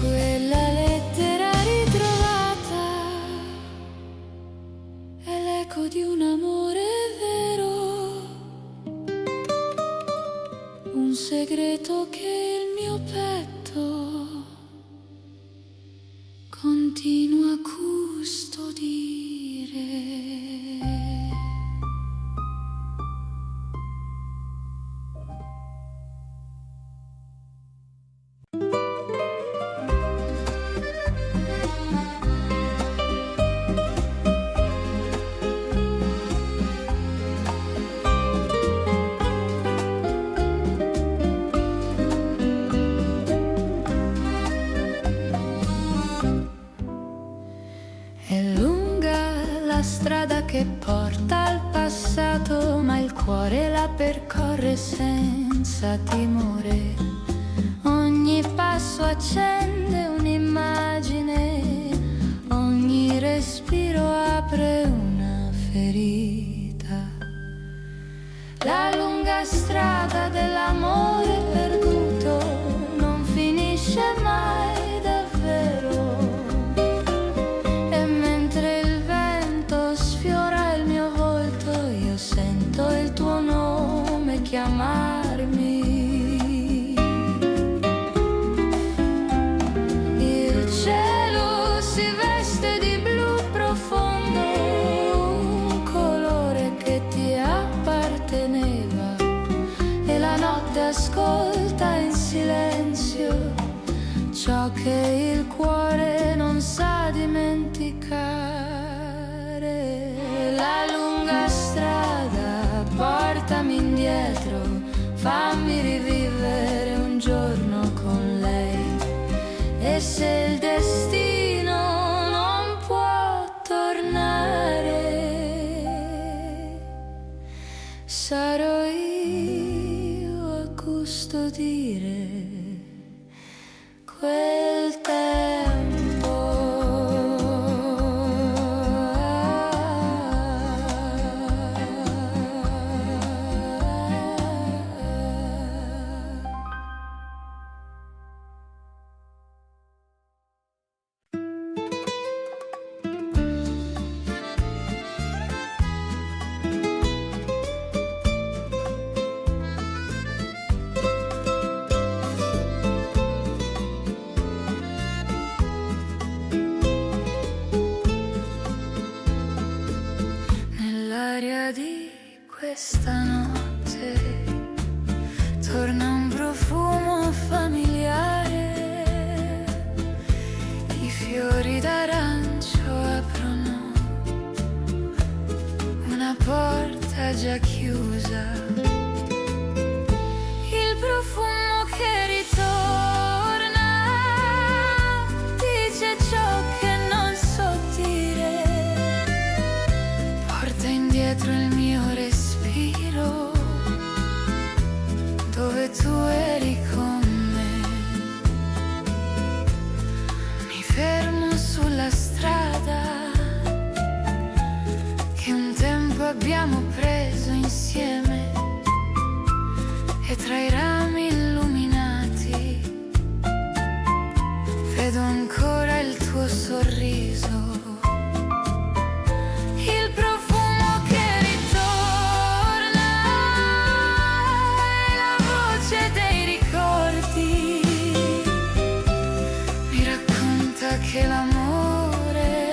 Quella lettera ritrovata è l'eco di un amore vero, un segreto che il mio petto continua a custodire. È lunga la strada che porta al passato, ma il cuore la percorre senza timore. Ogni passo accende un'immagine, ogni respiro apre una ferita. La lunga strada dell'amore perduto non finisce mai davvero. E mentre il vento sfiora il mio volto, io sento il tuo nome chiamarmi. Il cielo si veste di blu profondo, un colore che ti apparteneva, e la notte ascolta in silenzio ciò che il cuore non sa dimenticare. La lunga strada portami indietro, fammi rivivere un giorno con lei. E se il destino non può tornare, sarò io a custodire. custodire quel tempo. Nell'aria di questa notte torna un profumo familiare. I fiori d'arancio aprono una porta già chiusa. Il profumo che ritorna dice ciò che non so dire. Porta indietro il mio respiro, dove tu eri con me. Mi fermo sulla strada che un tempo abbiamo preso insieme, e tra i rami illuminati vedo ancora il tuo sorriso. Il profumo che ritorna è la voce dei ricordi. Mi racconta che l'amore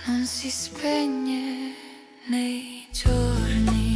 non si spegne nei giorni.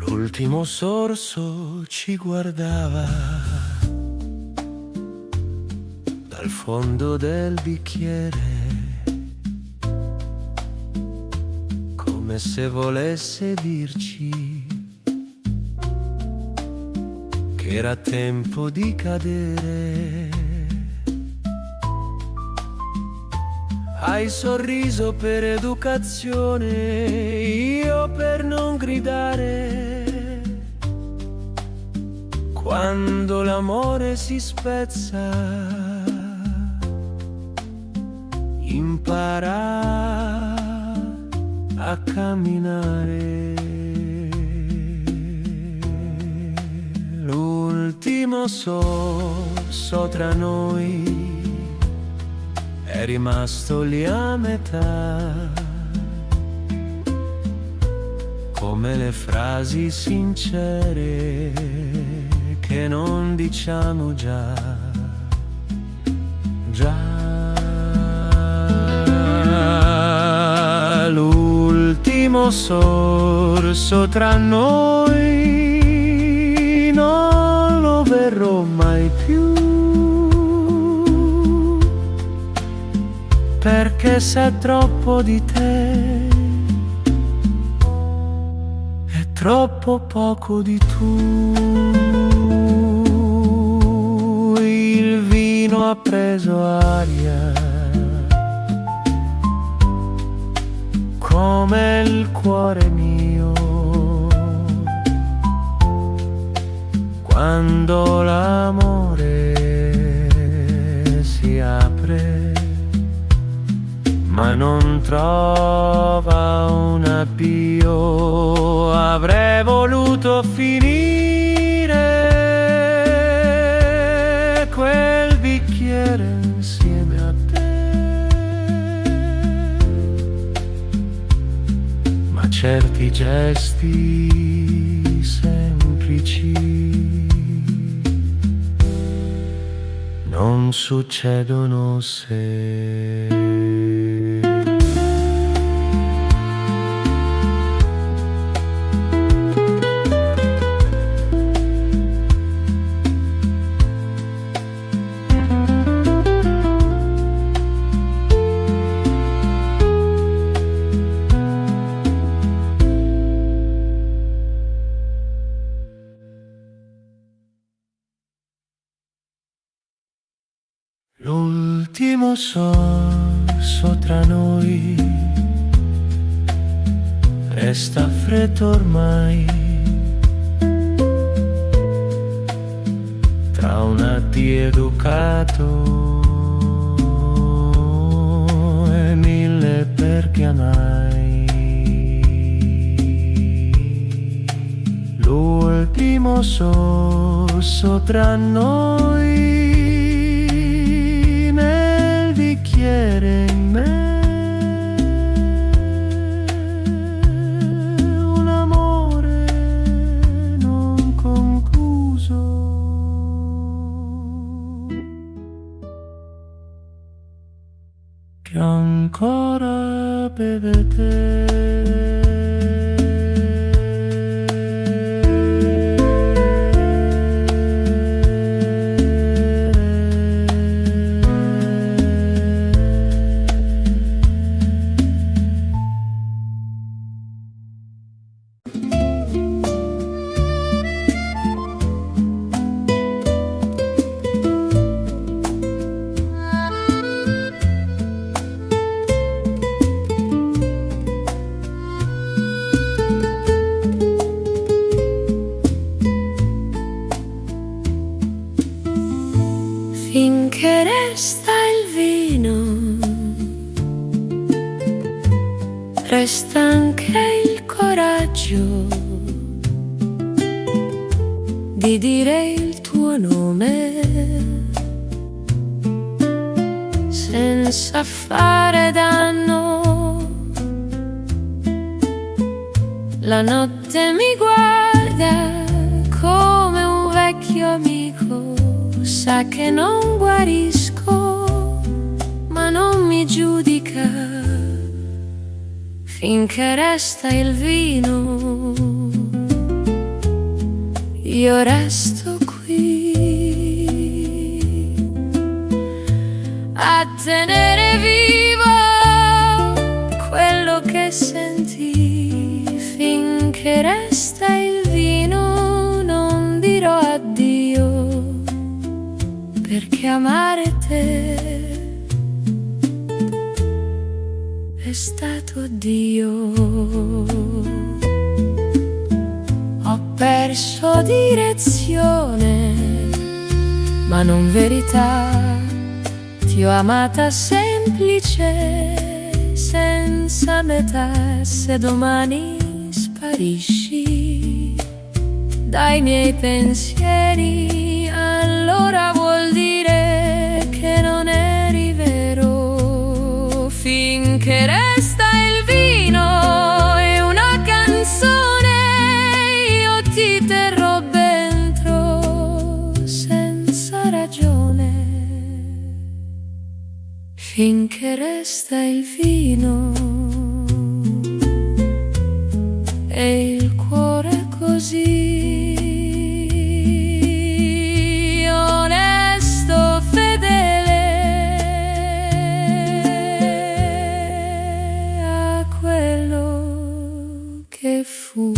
L'ultimo sorso ci guardava dal fondo del bicchiere, come se volesse dirci che era tempo di cadere. Hai sorriso per educazione, io per non gridare. Quando l'amore si spezza, impara a camminare. L'ultimo sorso tra noi è rimasto lì a metà, come le frasi sincere che non diciamo già. L'ultimo sorso tra noi non lo verrò mai più, perché sa troppo di te e troppo poco di tu. Il vino ha preso aria, come il cuore mio, quando l'amore si apre ma non trova un avvio. Avrei voluto finire quel bicchiere insieme a te, certi gesti semplici non succedono se l'ultimo sorso tra noi resta freddo ormai, tra un addio educato e mille perché mai. L'ultimo sorso tra noi in me, un amore non concluso che ancora bevete. Finché resta il vino, resta anche il coraggio di dire il tuo nome senza fare danno. La notte mi guarda come un vecchio amico, sa che non guarisco, ma non mi giudica. Finché resta il vino, io resto qui a tenere vivo quello che senti. Finché resta il vino, non dirò addio, perché amare te è stato Dio. Ho perso direzione, ma non verità. Ti ho amata semplice, senza metà. Se domani sparisci dai miei pensieri, allora vuol dire che non eri vero. Finché resta il vino e una canzone, io ti terrò dentro senza ragione. Finché resta il vino e il cuore così onesto, fedele a quello che fu.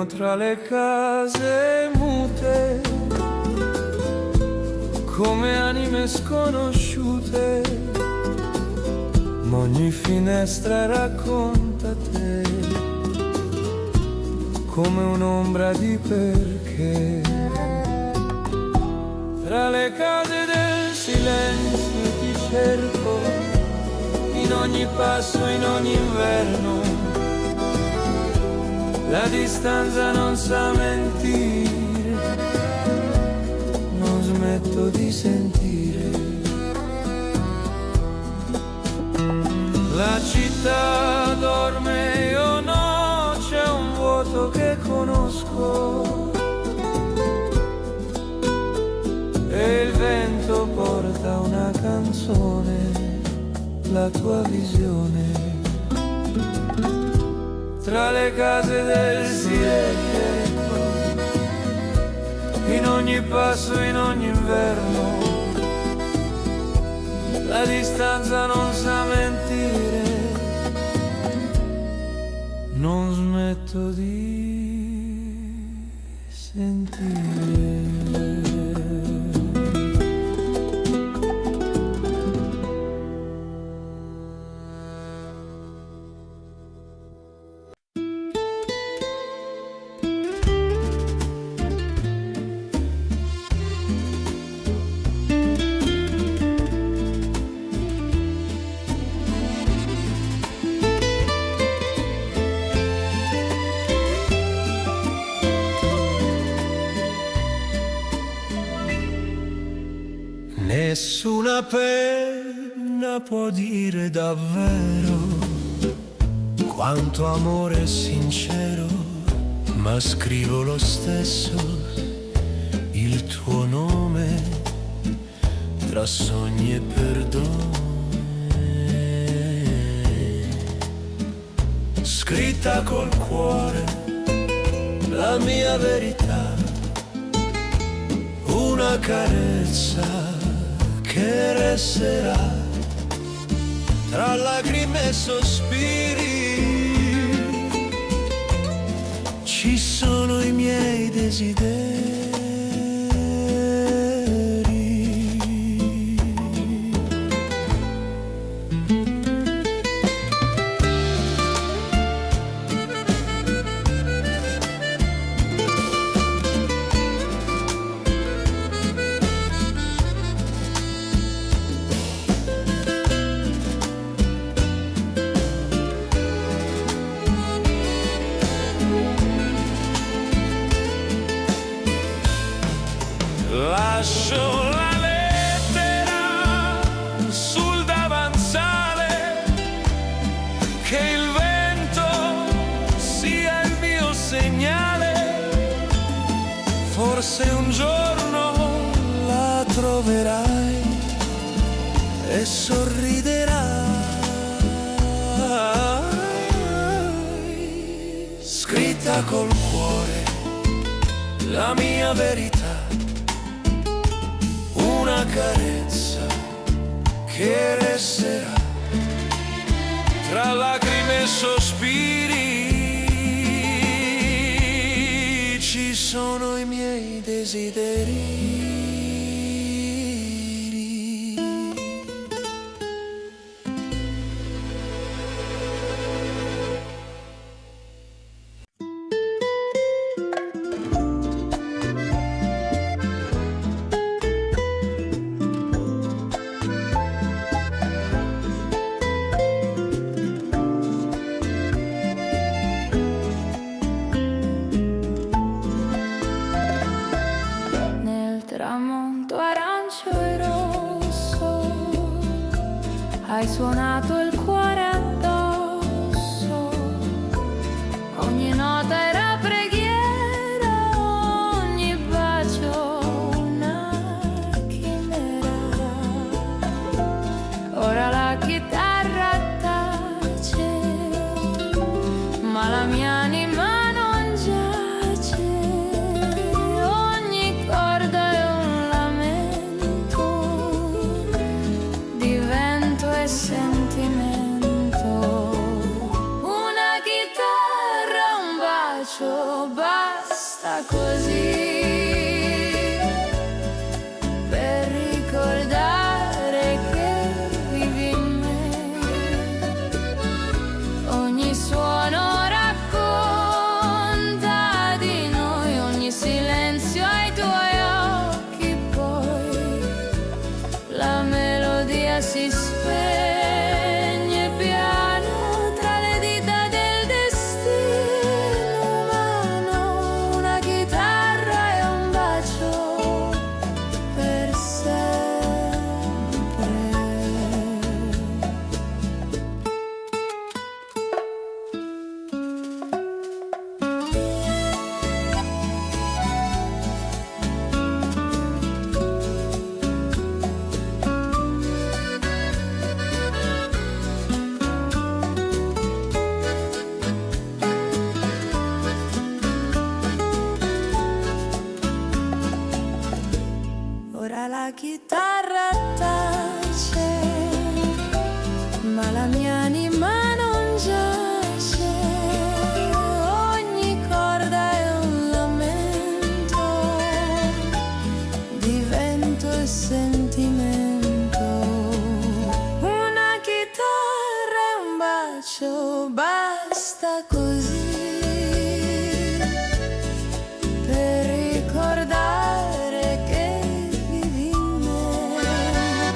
tra le case mute, come anime sconosciute, ma ogni finestra racconta te, come un'ombra di perché. Tra le case del silenzio ti cerco, in ogni passo, in ogni inverno. La distanza non sa mentire, non smetto di sentire. La città dorme, io no, c'è un vuoto che conosco. E il vento porta una canzone, la tua visione. Tra le case del silenzio, in ogni passo, in ogni inverno. La distanza non sa mentire, non smetto di sentire. Nessuna penna può dire davvero quanto amore sincero, ma scrivo lo stesso il tuo nome tra sogni e perdone. Scritta col cuore la mia verità, una carezza che resterà tra lacrime e sospiri. Ci sono i miei desideri. Lascio la lettera sul davanzale, che il vento sia il mio segnale. Forse un giorno la troverai e sorriderai. Scritta col cuore la mia verità, una carezza che resterà tra lacrime e sospiri. Ci sono i miei desideri. bacio, basta così per ricordare che vivi in me.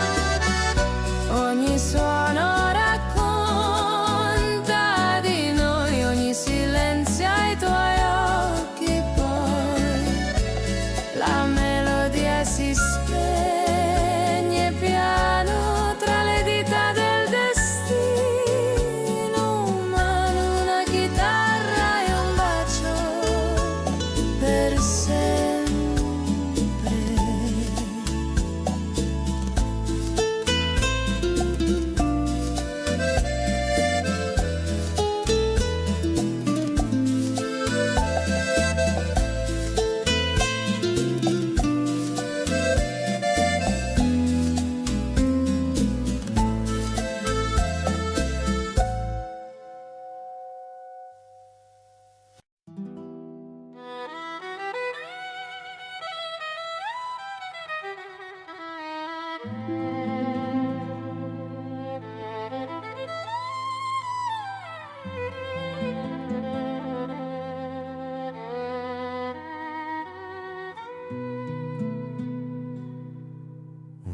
Ogni suono racconta di noi, ogni silenzio ai tuoi occhi, poi la melodia si spegne piano tra le dita del destino umano, una chitarra e un bacio per sempre.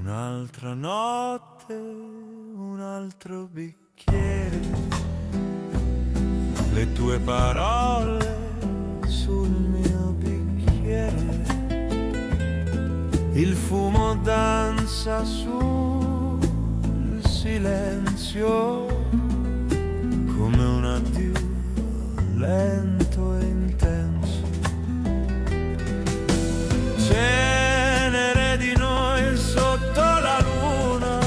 Un'altra notte, un altro bicchiere, le tue parole sul mio bicchiere, il fumo danza sul silenzio come un addio lento e intenso. Cenere di noi sotto la luna,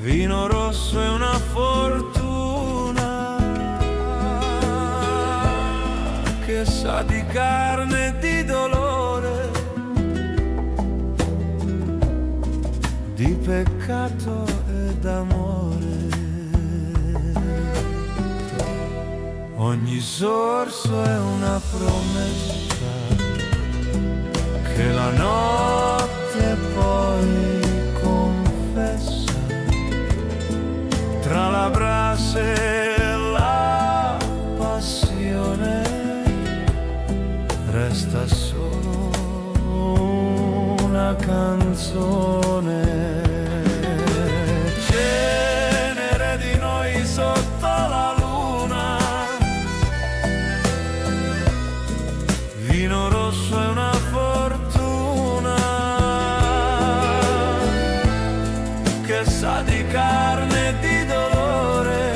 vino rosso e una fortuna che sa di carne e di dolore, di peccato e d'amore. Ogni sorso è una promessa che la notte poi confessa, tra la brace e la passione resta solo una canzone. Cenere di noi sotto la luna, vino rosso è una fortuna che sa di carne e di dolore,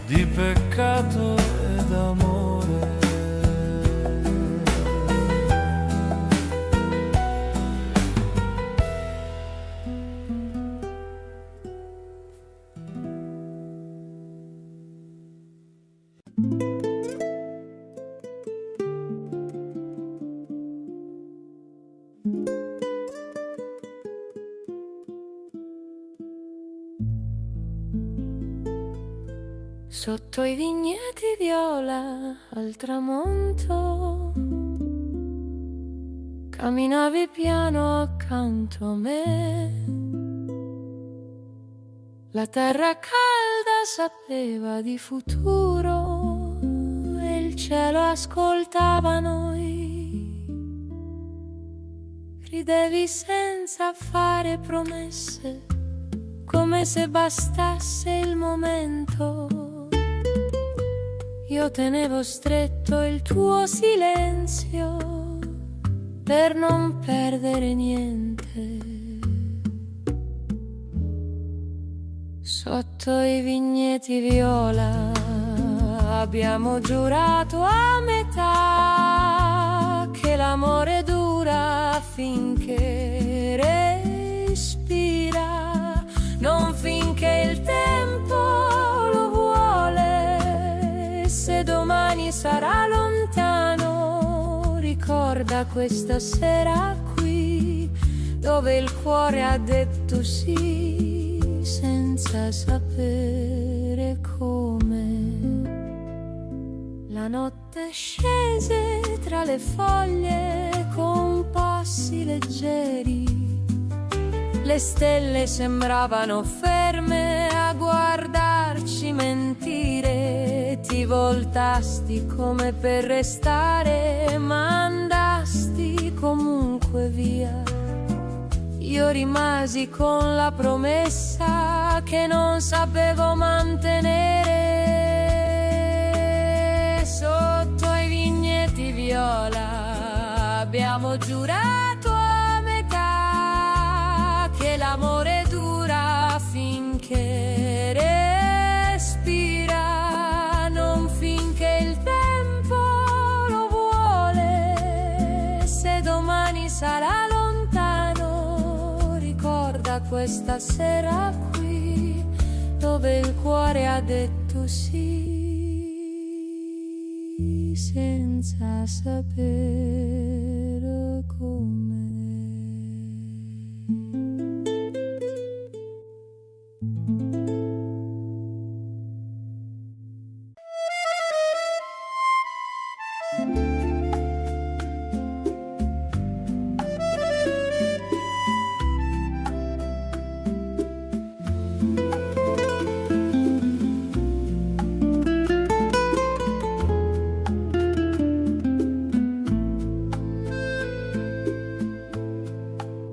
di peccato e d'amore. Sotto i vigneti viola al tramonto camminavi piano accanto a me. La terra calda sapeva di futuro e il cielo ascoltava noi. Ridevi senza fare promesse, come se bastasse il momento. Io tenevo stretto il tuo silenzio per non perdere niente. Sotto i vigneti viola abbiamo giurato a metà che l'amore dura finché respira, non finché il tempo lo vuole. Se domani sarà lontano, ricorda questa sera qui, dove il cuore ha detto sì senza sapere come. La notte scese tra le foglie con passi leggeri, Le stelle sembravano ferme a guardarci mentire. Ti voltasti come per restare, ma andasti comunque via. Io rimasi con la promessa che non sapevo mantenere. Sotto ai vigneti viola abbiamo giurato a metà che l'amore dura finché respira, non finché il tempo lo vuole. Se domani sarà lontano, ricorda questa sera qui, dove il cuore ha detto sì, senza sapere come.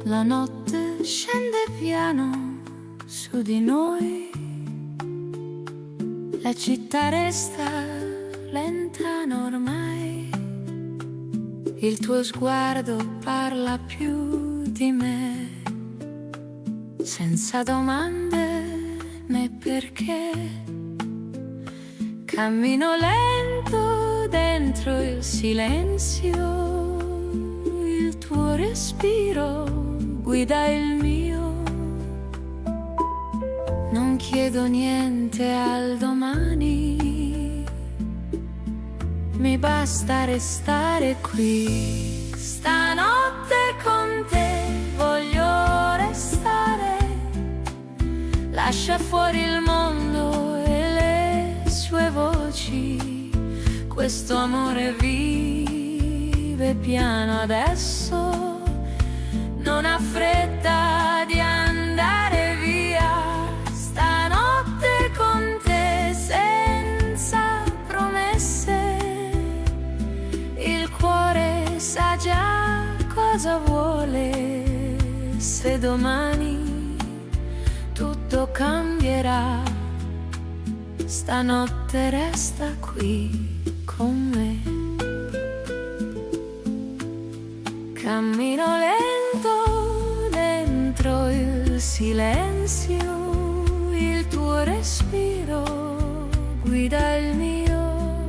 La notte scende piano su di noi, la città resta lontana ormai, il tuo sguardo parla più di me, senza domande né perché. Cammino lento dentro il silenzio, il tuo respiro guida il mio. Non chiedo niente al domani, mi basta restare qui. Stanotte con te voglio restare, lascia fuori il mondo e le sue voci. Questo amore vive piano adesso, non ha fretta di andare via. Stanotte con te senza promesse, il cuore sa già cosa vuole. Se domani tutto cambierà, stanotte resta qui con me. Cammino lento dentro il silenzio, il tuo respiro guida il mio.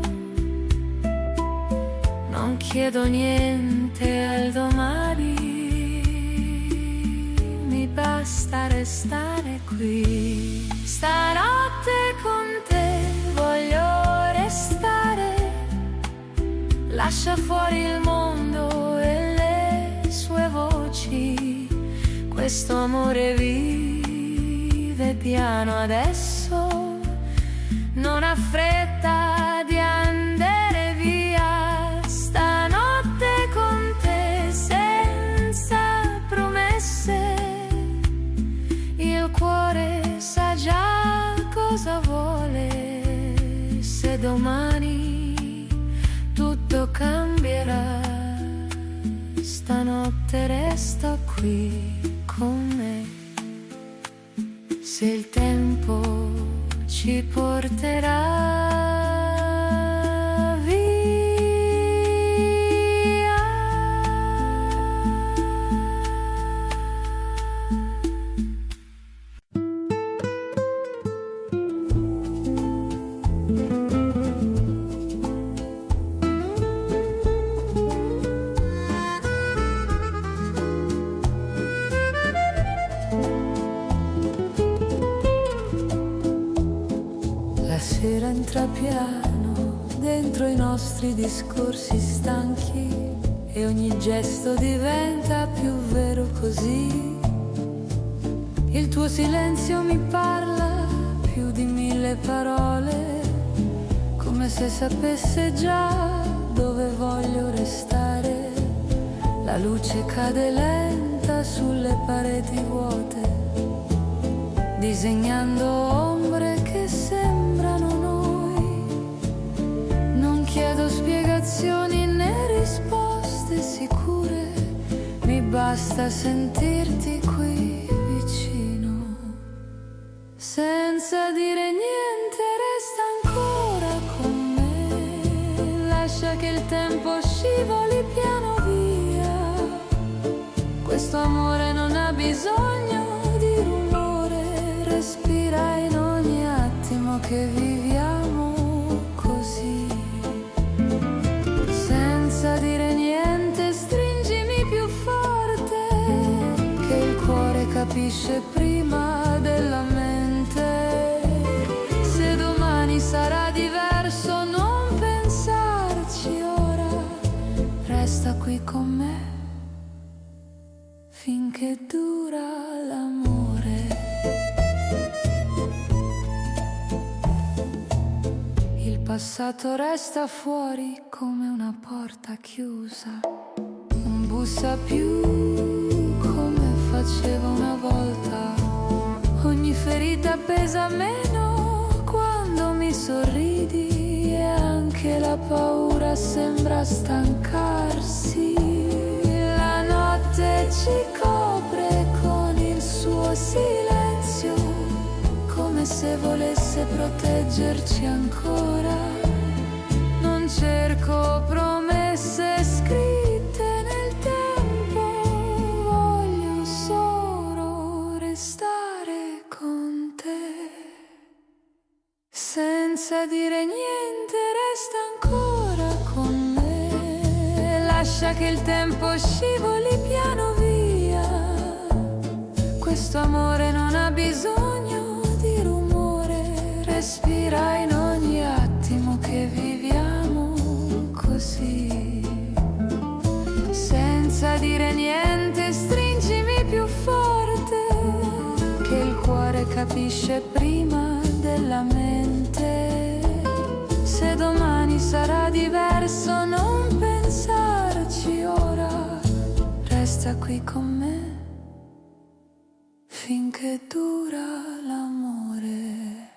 Non chiedo niente al domani, mi basta restare qui. Stanotte con te voglio restare, lascia fuori il mondo e le sue voci. Questo amore vive piano adesso, non ha fretta di andare via. Stanotte con te senza promesse, il cuore sa già cosa vuole. Se domani tutto cambierà, stanotte resta qui con me. Se il tempo ci porterà via, la sera entra piano dentro i nostri discorsi stanchi e ogni gesto diventa più vero così. Il tuo silenzio mi parla più di 1000 parole, come se sapesse già dove voglio restare. La luce cade lenta carta sulle pareti vuote, disegnando ombre che sembrano noi. Non chiedo spiegazioni né risposte sicure, mi basta sentirti qui vicino. Senza dire niente resta ancora con me, lascia che il tempo scivoli piano via. Questo amore non ha bisogno di rumore, respira in ogni attimo che viviamo così. Senza dire niente stringimi più forte, che il cuore capisce prima della mente. Se domani sarà diverso non pensarci ora, resta qui con me finché dura l'amore. Il passato resta fuori come una porta chiusa, non bussa più come faceva una volta. Ogni ferita pesa meno quando mi sorridi e anche la paura sembra stancarsi. La notte ci copre con il suo silenzio, come se volesse proteggerci ancora. Non cerco promesse scritte nel tempo, voglio solo restare con te. Senza dire niente resta ancora con me, lascia che il tempo scivoli piano via. Questo amore non ha bisogno di rumore, respira in ogni attimo che viviamo così. Senza dire niente stringimi più forte, che il cuore capisce prima della mente. Se domani sarà diverso non pensarci ora, resta qui con me finché dura l'amore.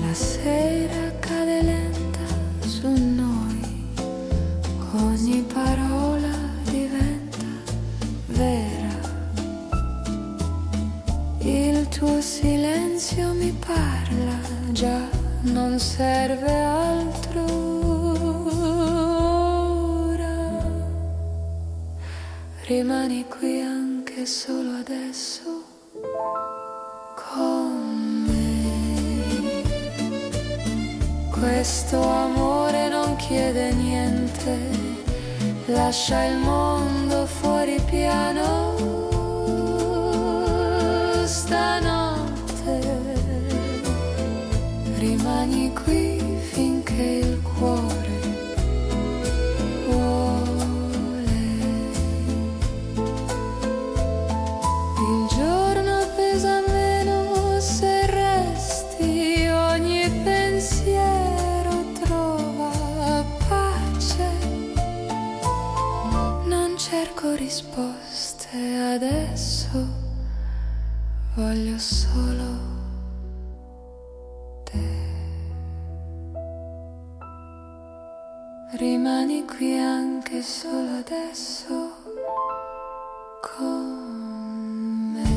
La sera cade lenta su noi, ogni parola diventa vera. Il tuo silenzio mi parla, già non serve altro ora. Rimani qui anche solo adesso con me. Questo amore non chiede niente, lascia il mondo fuori piano. Stanotte rimani qui finché il cuore vuole. Il giorno pesa meno se resti, ogni pensiero trova pace. Non cerco risposte adesso, voglio solo te. Rimani qui anche solo adesso con me.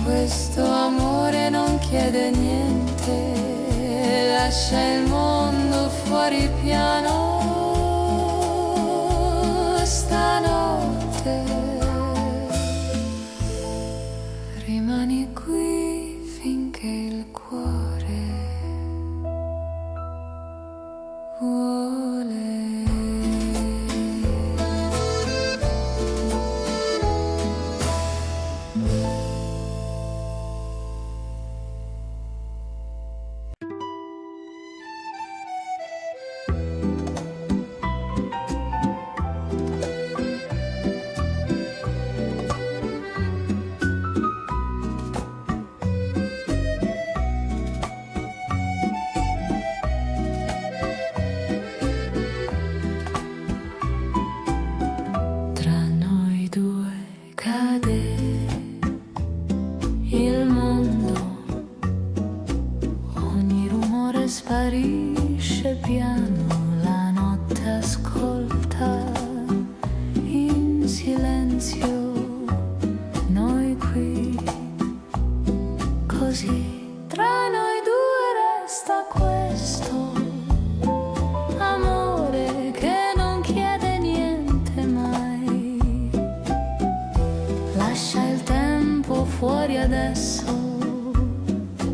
Questo amore non chiede niente, lascia il mondo fuori piano. Stanotte rimani qui finché il cuore vuole. piano la notte ascolta in silenzio noi qui, così tra noi due resta questo amore che non chiede niente mai. Lascia il tempo fuori adesso,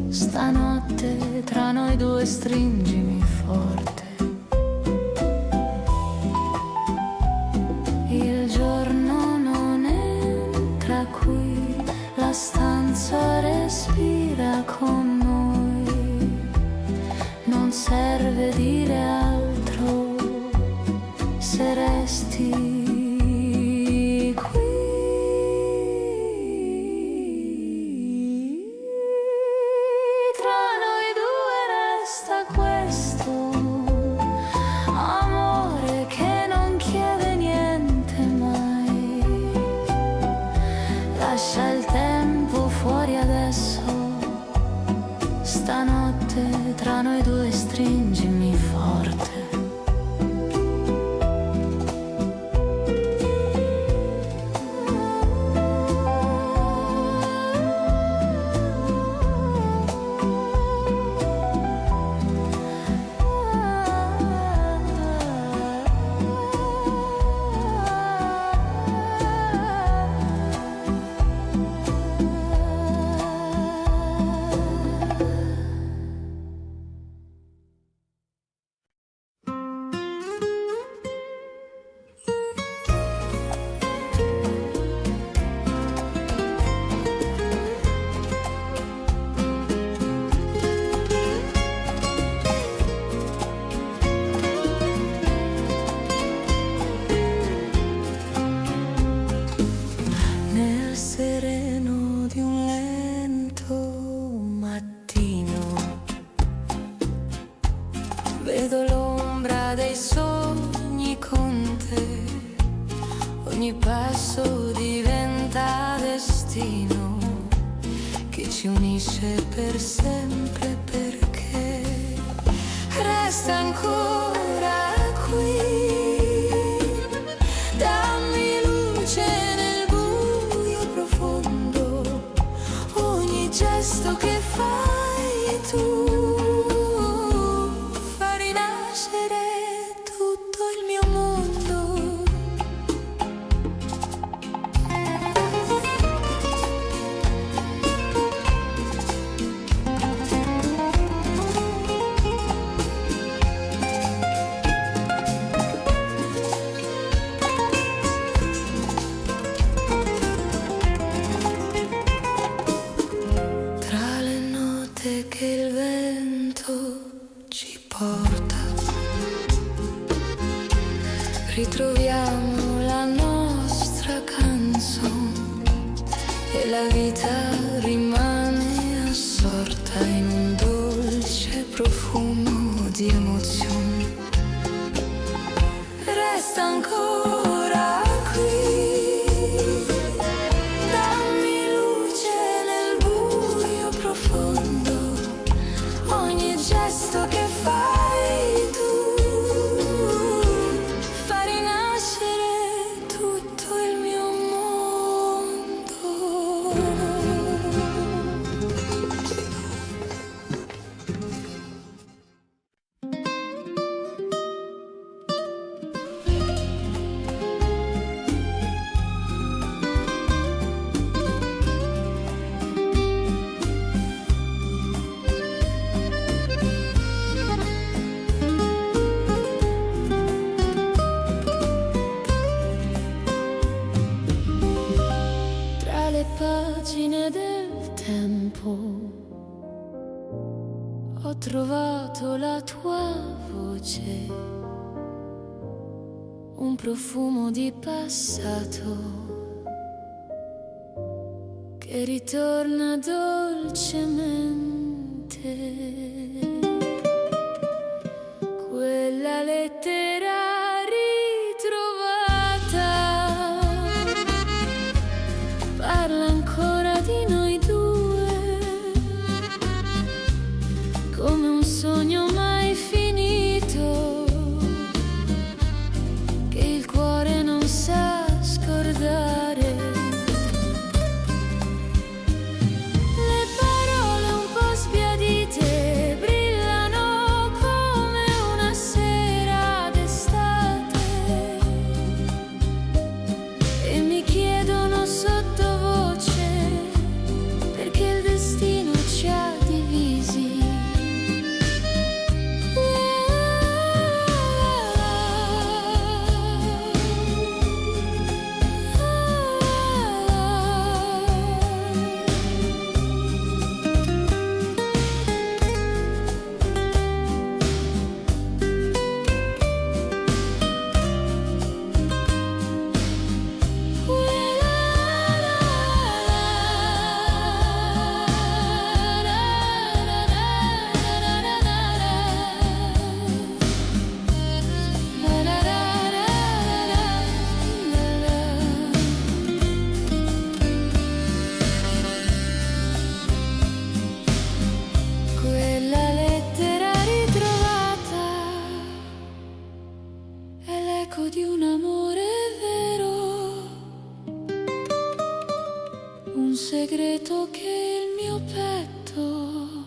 stanotte tra noi due stringimi forte. Il giorno non entra qui, la stanza respira con noi. Non serve dire altro se resti qui. Tra noi due resta questo amore che non chiede niente mai. Lascia il tempo fuori adesso, stanotte tra noi due stringimi forte. Nel sereno di un lento mattino vedo l'ombra dei sogni con te. Ogni passo diventa destino che ci unisce per sempre, perché resta ancora qui. Dammi luce nel buio profondo, ogni gesto che fai tu fa rinascere tutto il mio mondo. Tra le note che il vento ci porta, ritroviamo la nostra canzone e la vita rimane assorta in un dolce profumo di emozioni. Resta ancora qui, dammi luce nel buio profondo, ogni gesto che fai tu fa rinascere tutto il mio mondo. Tra le pagine del tempo ho trovato la tua voce, un profumo di passato che ritorna dolcemente. Quella lettera ritrovata parla ancora di noi due, come un sogno mai finito un segreto che il mio petto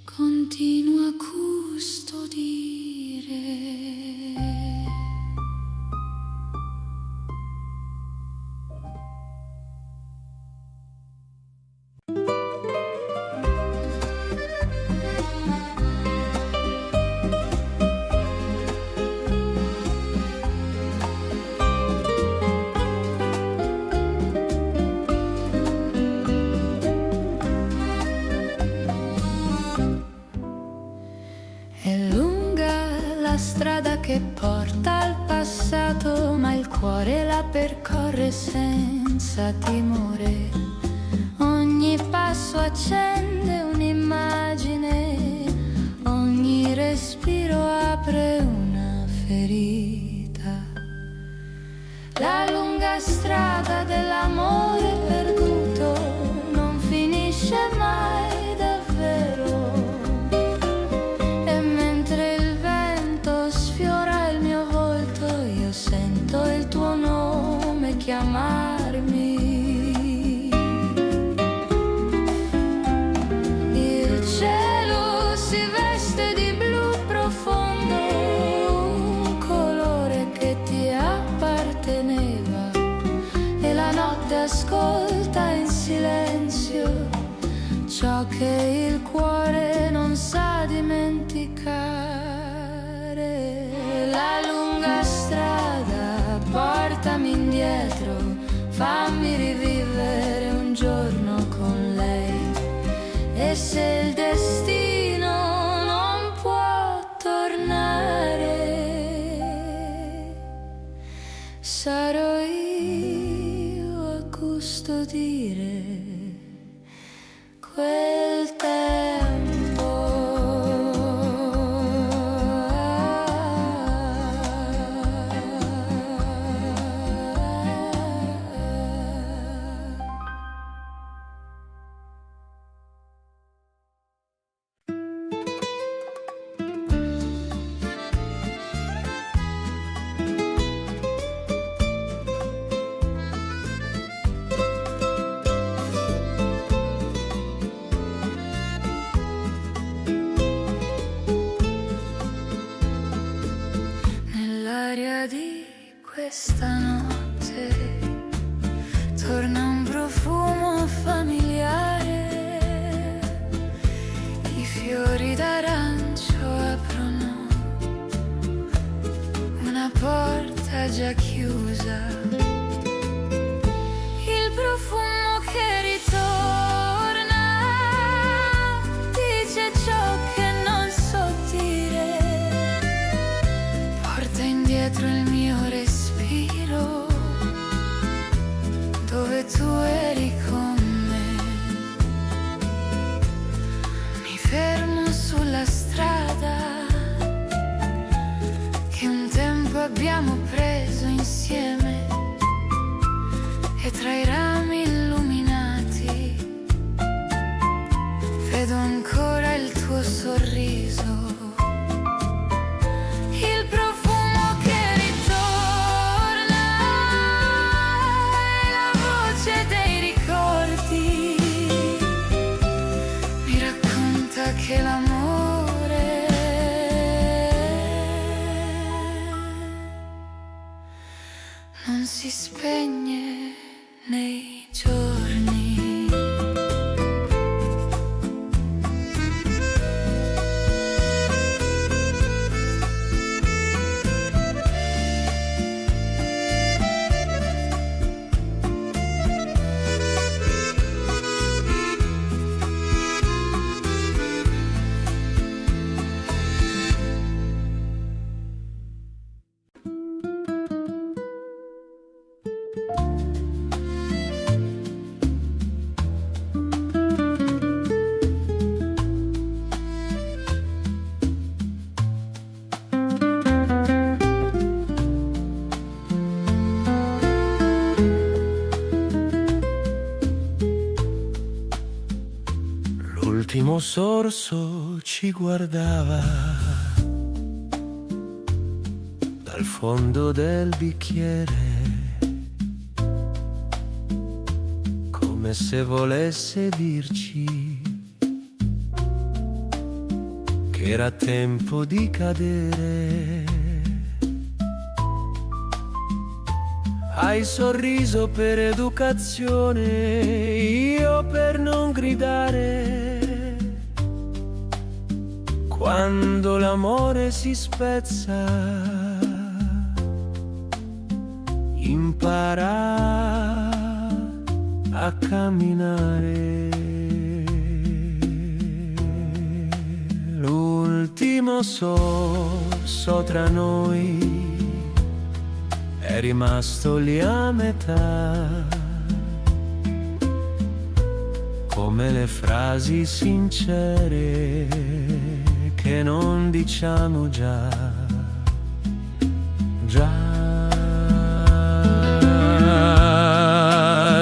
continua a custodire. Strada che porta al passato, ma il cuore la percorre senza timore. Ogni passo accende un'immagine, ogni respiro apre una ferita. La lunga strada dell'amore perduto non finisce mai davvero. Sento il tuo nome chiamarmi. Il cielo si veste di blu profondo, un colore che ti apparteneva, e la notte ascolta in silenzio ciò che il cuore non sa dimenticare. La lunga strada portami indietro, fammi rivivere un giorno con lei. E se il destino non può tornare, sarò io a custodire quel tempo. Di questa notte torna un profumo familiare, i fiori d'arancio aprono una porta già chiusa, il profumo che ritorna dice ciò che non so dire. Dietro il mio respiro, dove tu eri con me. Mi fermo sulla strada che un tempo abbiamo preso insieme, e tra i rami illuminati vedo ancora il tuo sorriso. Che l'amore non si spegne nei giorni. L'ultimo sorso ci guardava dal fondo del bicchiere. come se volesse dirci che era tempo di cadere. Hai sorriso per educazione, io per non gridare. Quando l'amore si spezza, impara a camminare. L'ultimo sorso tra noi è rimasto lì a metà, come le frasi sincere che non diciamo già.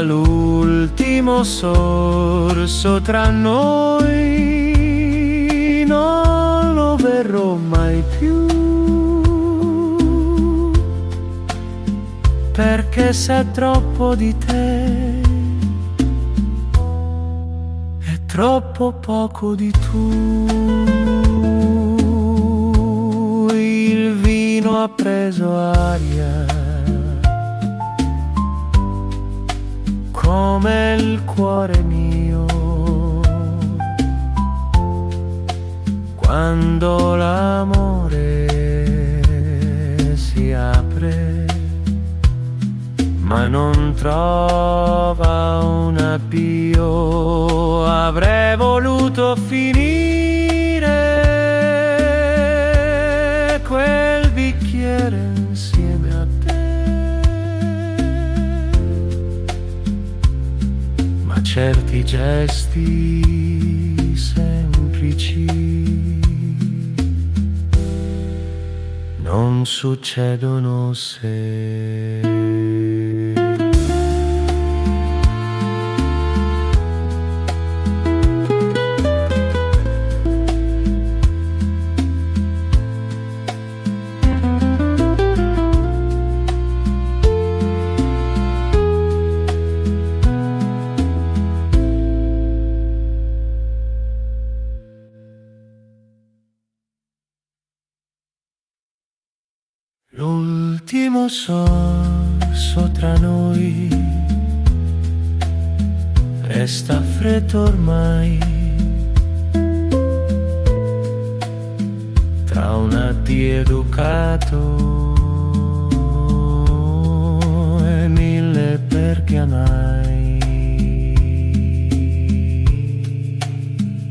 L'ultimo sorso tra noi non lo verrò mai più, perché sa troppo di te e troppo poco di tu. Il vino ha preso aria come il cuore mio, quando l'amore si apre ma non trova un avvio. Avrei voluto finire quel bicchiere insieme a te, ma certi gesti semplici non succedono se l'ultimo sorso tra noi resta freddo ormai, tra un addio educato e mille perché mai.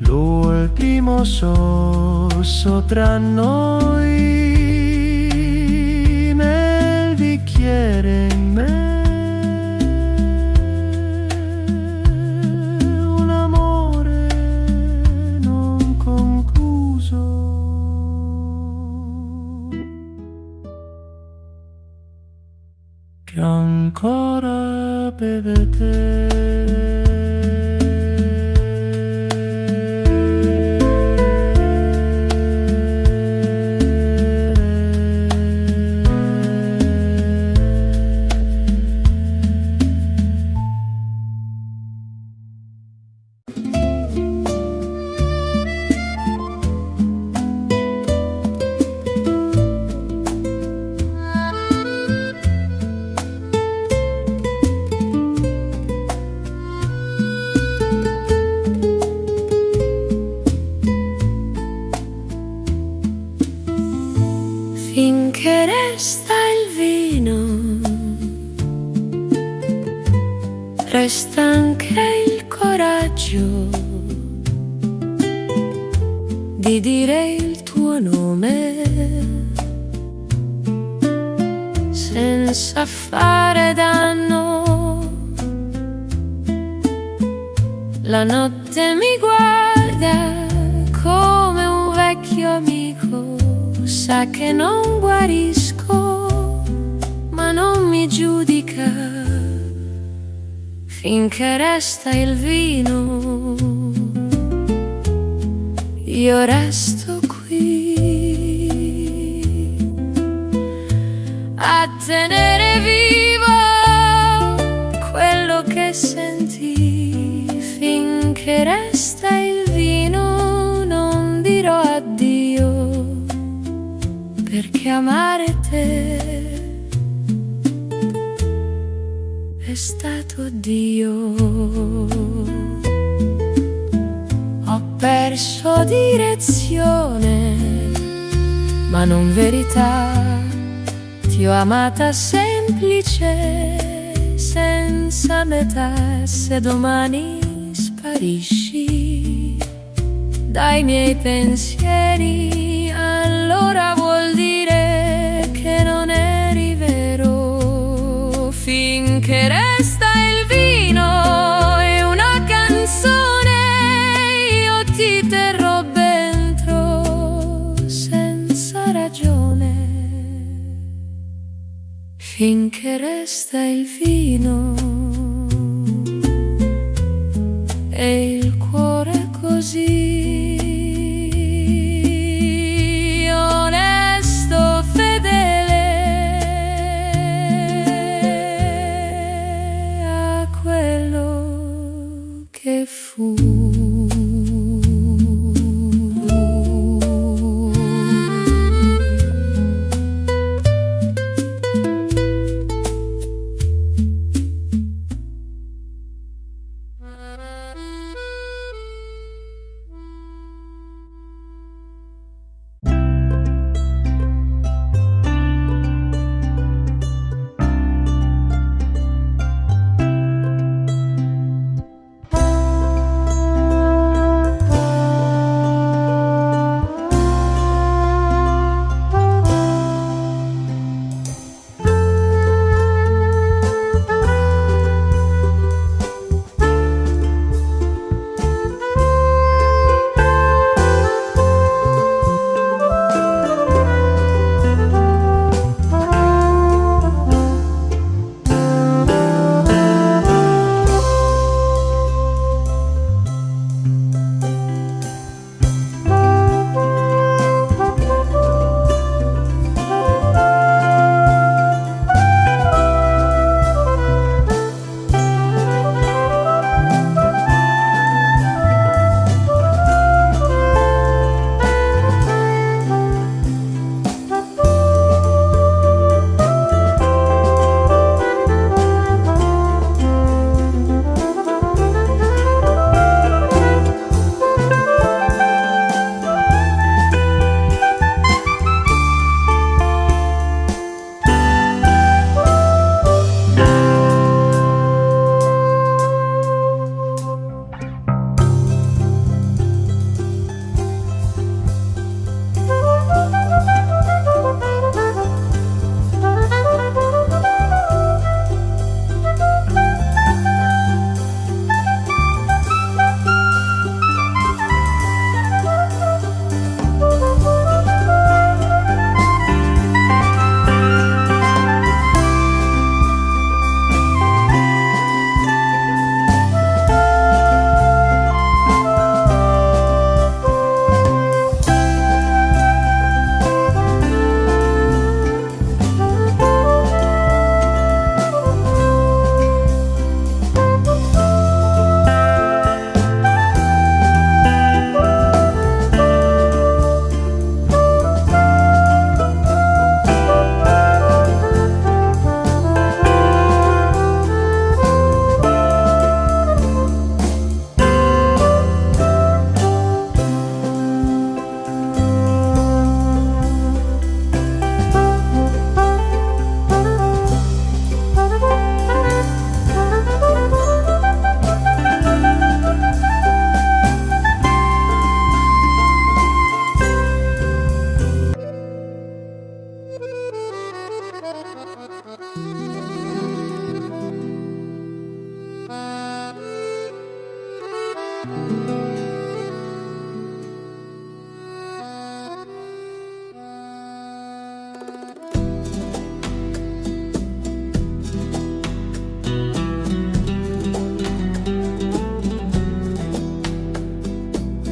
L'ultimo sorso tra noi in me, un amore non concluso che ancora beve te. Finché resta il vino, resta anche il coraggio di dire il tuo nome senza fare danno. La notte mi guarda come un vecchio amico, sa che non guarisco, ma non mi giudica. Finché resta il vino, io resto qui a tenere vivo quello che senti. c'è stato Dio. Ho perso direzione, ma non verità. Ti ho amata semplice, senza metà. Se domani sparisci dai miei pensieri, allora vuol dire che non eri vero. Finché resta il vino e una canzone, io ti terrò dentro senza ragione. Finché resta il vino e il cuore così onesto, fedele a quello che fu.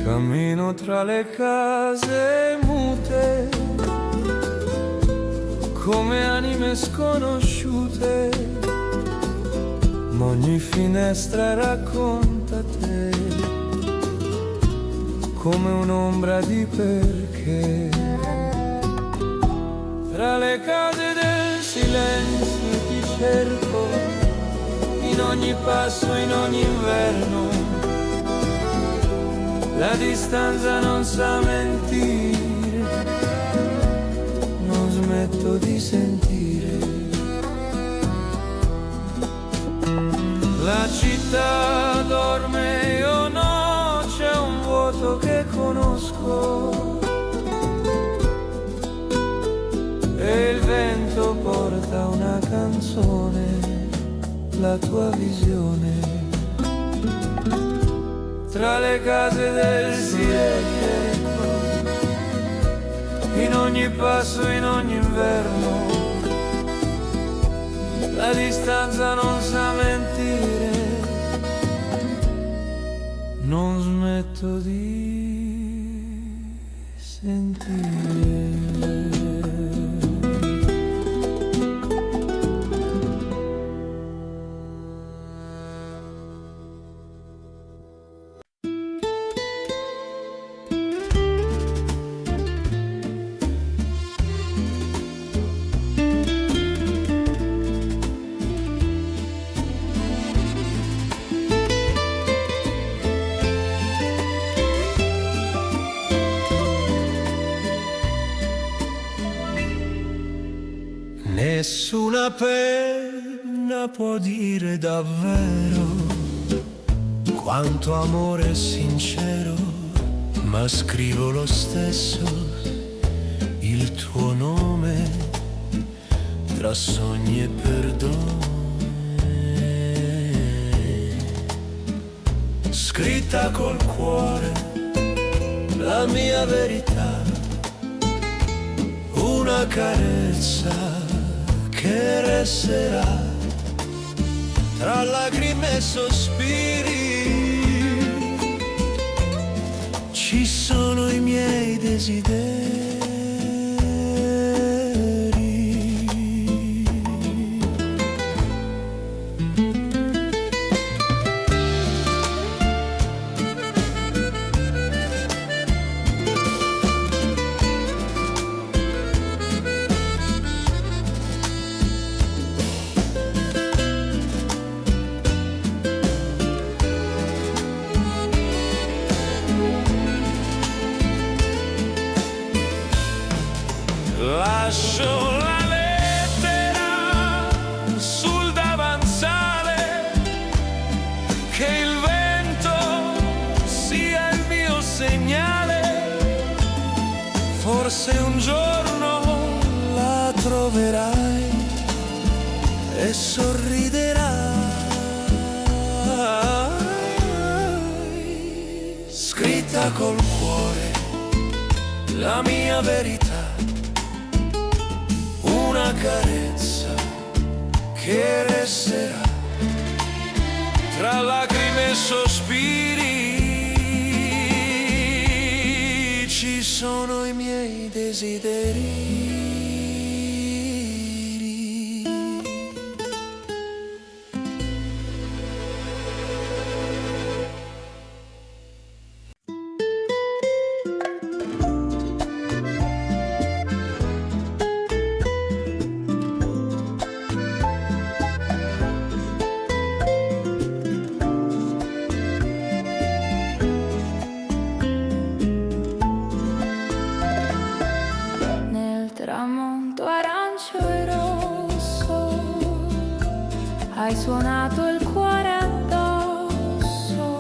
Cammino tra le case mute, come anime sconosciute, ma ogni finestra racconta te, come un'ombra di perché. Tra le case del silenzio ti cerco, ogni passo, in ogni inverno. La distanza non sa mentire, non smetto di sentire. La città dorme, io no, c'è un vuoto che conosco. E il vento porta una canzone, la tua visione. Tra le case del silenzio, in ogni passo, in ogni inverno. La distanza non sa mentire, non smetto di sentire. Nessuna penna può dire davvero quanto amore sincero, ma scrivo lo stesso il tuo nome tra sogni e perdone. Scritta col cuore la mia verità, una carezza che resterà tra lacrime e sospiri. Ci sono i miei desideri. Lascio la lettera sul davanzale, che il vento sia il mio segnale. Forse un giorno la troverai e sorriderai. Scritta col cuore la mia verità, una carezza che resterà tra lacrime e sospiri. Ci sono i miei desideri. Tramonto arancio e rosso, hai suonato il cuore addosso,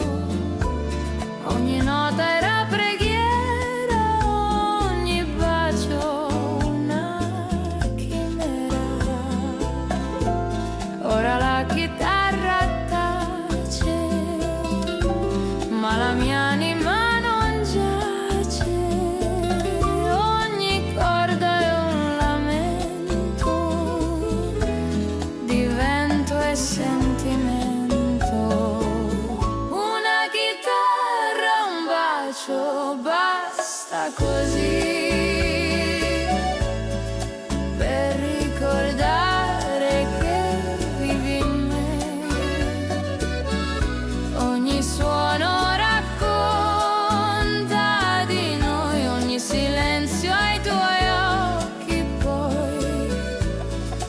ogni nota era preghiera, ogni bacio una chimera. Ora la chitarra tace, ma la mia anima non giace. Ogni corda è un lamento di vento e sentimento. Una chitarra, un bacio, basta così per ricordare che vivi in me. Ogni suono racconta di noi, ogni silenzio ai tuoi occhi, poi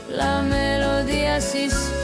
la melodia si spegne.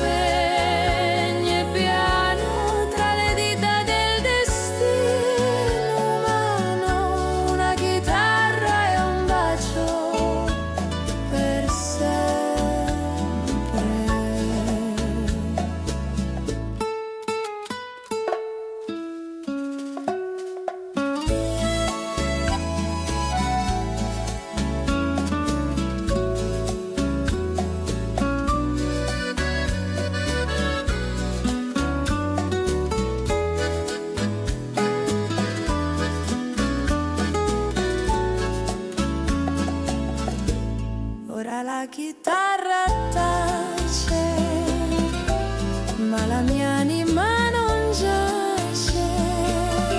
la mia anima non giace,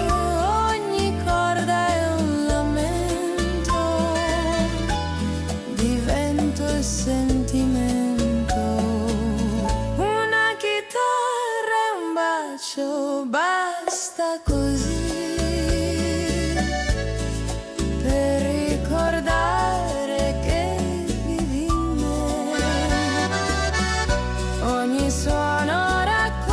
ogni corda è un lamento di vento e sentimento, una chitarra e un bacio, basta così per ricordare che vivi in me. Ogni suono racconta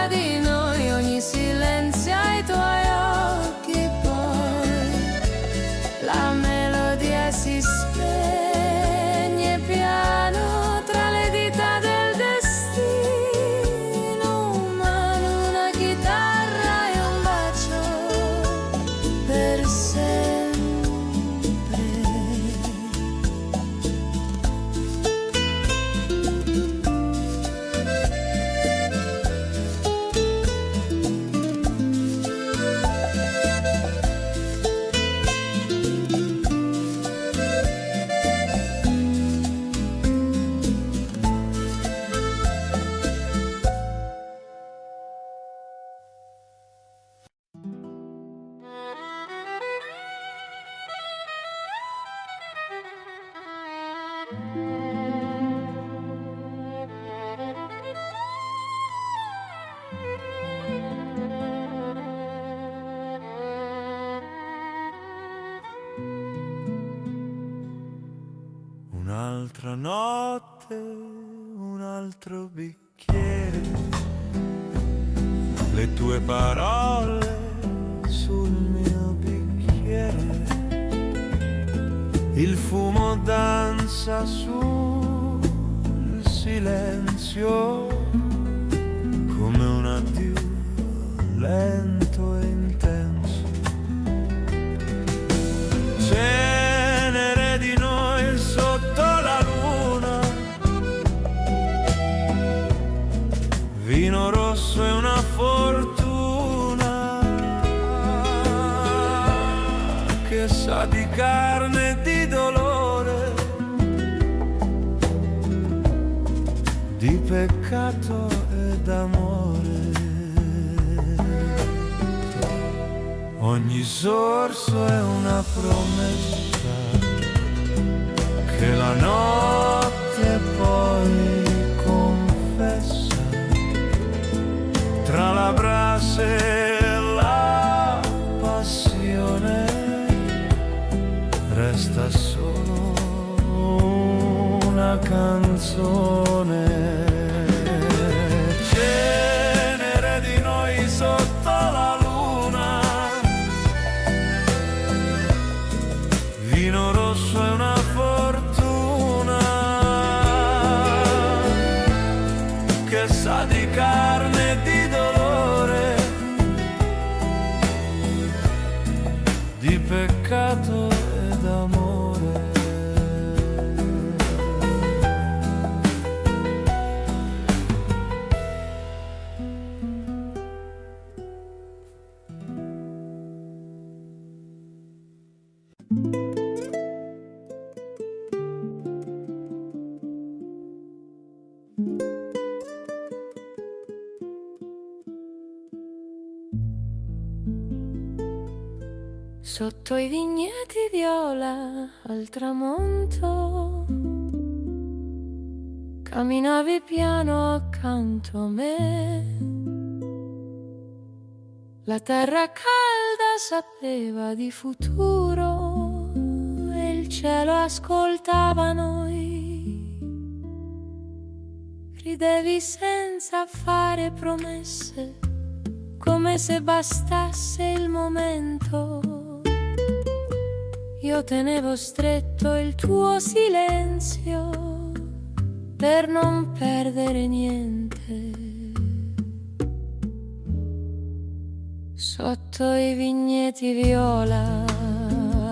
di noi, ogni silenzio ai tuoi occhi, poi la melodia si spegne piano tra le dita del destino umano, una chitarra e un bacio per sempre. Un'altra notte, un altro bicchiere, le tue parole sul mio bicchiere, il fumo danza sul silenzio come un addio lento e intenso. Cenere di noi sotto la luna, vino rosso e una fortuna che sa di carne e di dolore, di peccato e d'amore. Ogni sorso è una promessa che la notte poi confessa, tra la brace e la passione resta solo una canzone. Cenere di noi sotto la luna, vino rosso è una fortuna che sa di carne e di dolore, di peccato e d'amore. Sotto i vigneti viola al tramonto camminavi piano accanto a me. La terra calda sapeva di futuro e il cielo ascoltava noi. Ridevi senza fare promesse, come se bastasse il momento. Io tenevo stretto il tuo silenzio per non perdere niente. Sotto i vigneti viola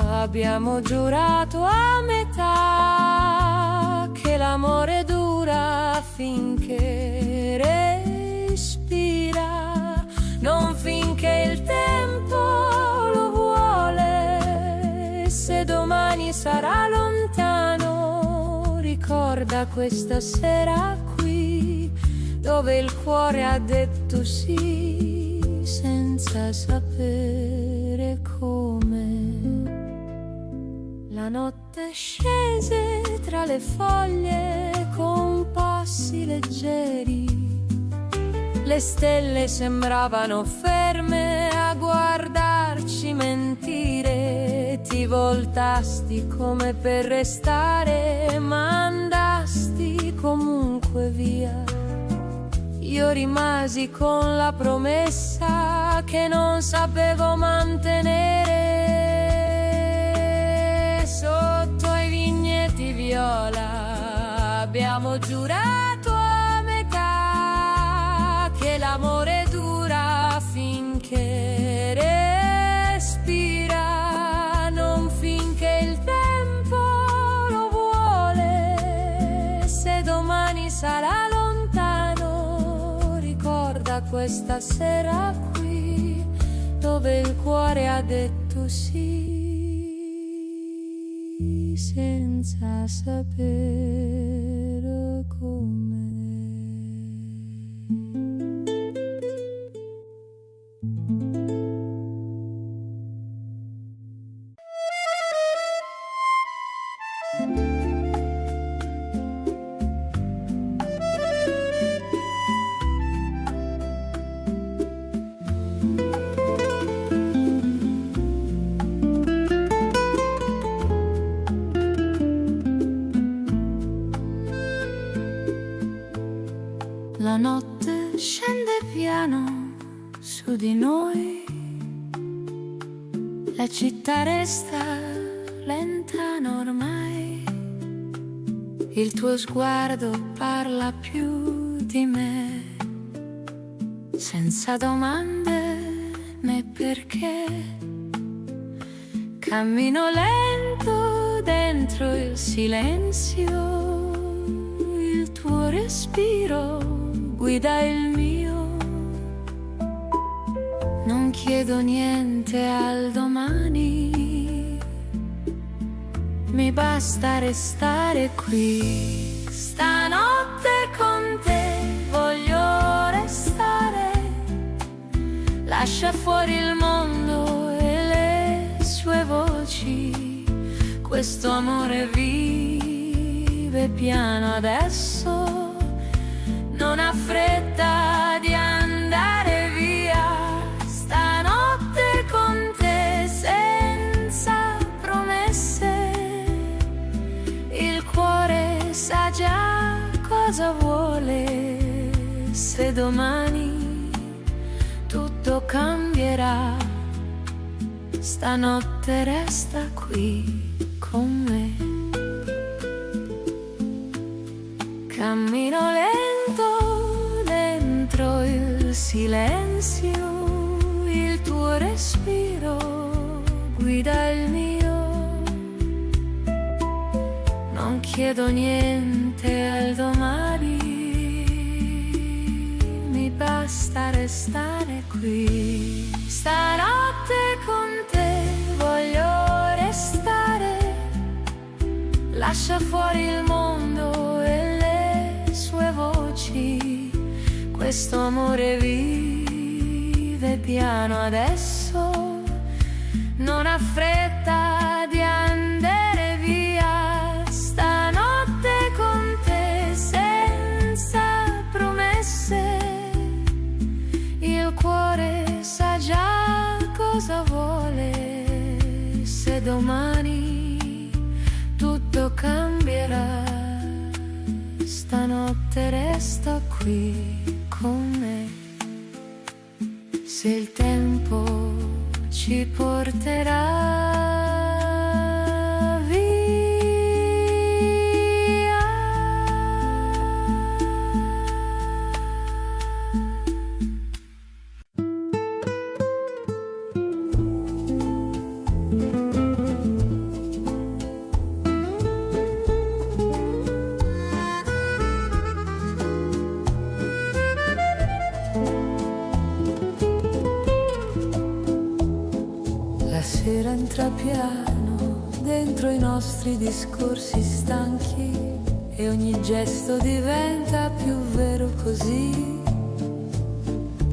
abbiamo giurato a metà che l'amore dura finché respira, non finché il tempo lo vuole. Se domani sarà lontano, ricorda questa sera qui dove il cuore ha detto sì senza sapere come. La notte scese tra le foglie con passi leggeri, le stelle sembravano ferme a guardarci mentire. Ti voltasti come per restare, ma andasti comunque via. Io rimasi con la promessa che non sapevo mantenere. Sotto i vigneti viola abbiamo giurato a metà che l'amore dura finché respira, non finché il tempo lo vuole. Se domani sarà lontano, ricorda questa sera qui, dove il cuore ha detto sì senza sapere come. La notte scende piano su di noi, la città resta lontana ormai, il tuo sguardo parla più di me, senza domande né perché. Cammino lento dentro il silenzio, il tuo respiro guida il mio. Non chiedo niente al domani, mi basta restare qui. Stanotte con te voglio restare, lascia fuori il mondo e le sue voci. Questo amore vive piano adesso, non ha fretta di andare via. Stanotte con te senza promesse, il cuore sa già cosa vuole. Se domani tutto cambierà, stanotte resta qui con me. Cammino lento dentro il silenzio, il tuo respiro guida il mio. Non chiedo niente al domani, mi basta restare qui. Stanotte con te voglio restare, lascia fuori il mondo e le sue voci. Questo amore vive piano adesso, non ha fretta di andare via. Stanotte con te senza promesse, il cuore sa già cosa vuole. Se domani tutto cambierà, stanotte resta qui con me. Se il tempo ci porterà via, la sera entra piano dentro i nostri discorsi stanchi e ogni gesto diventa più vero così.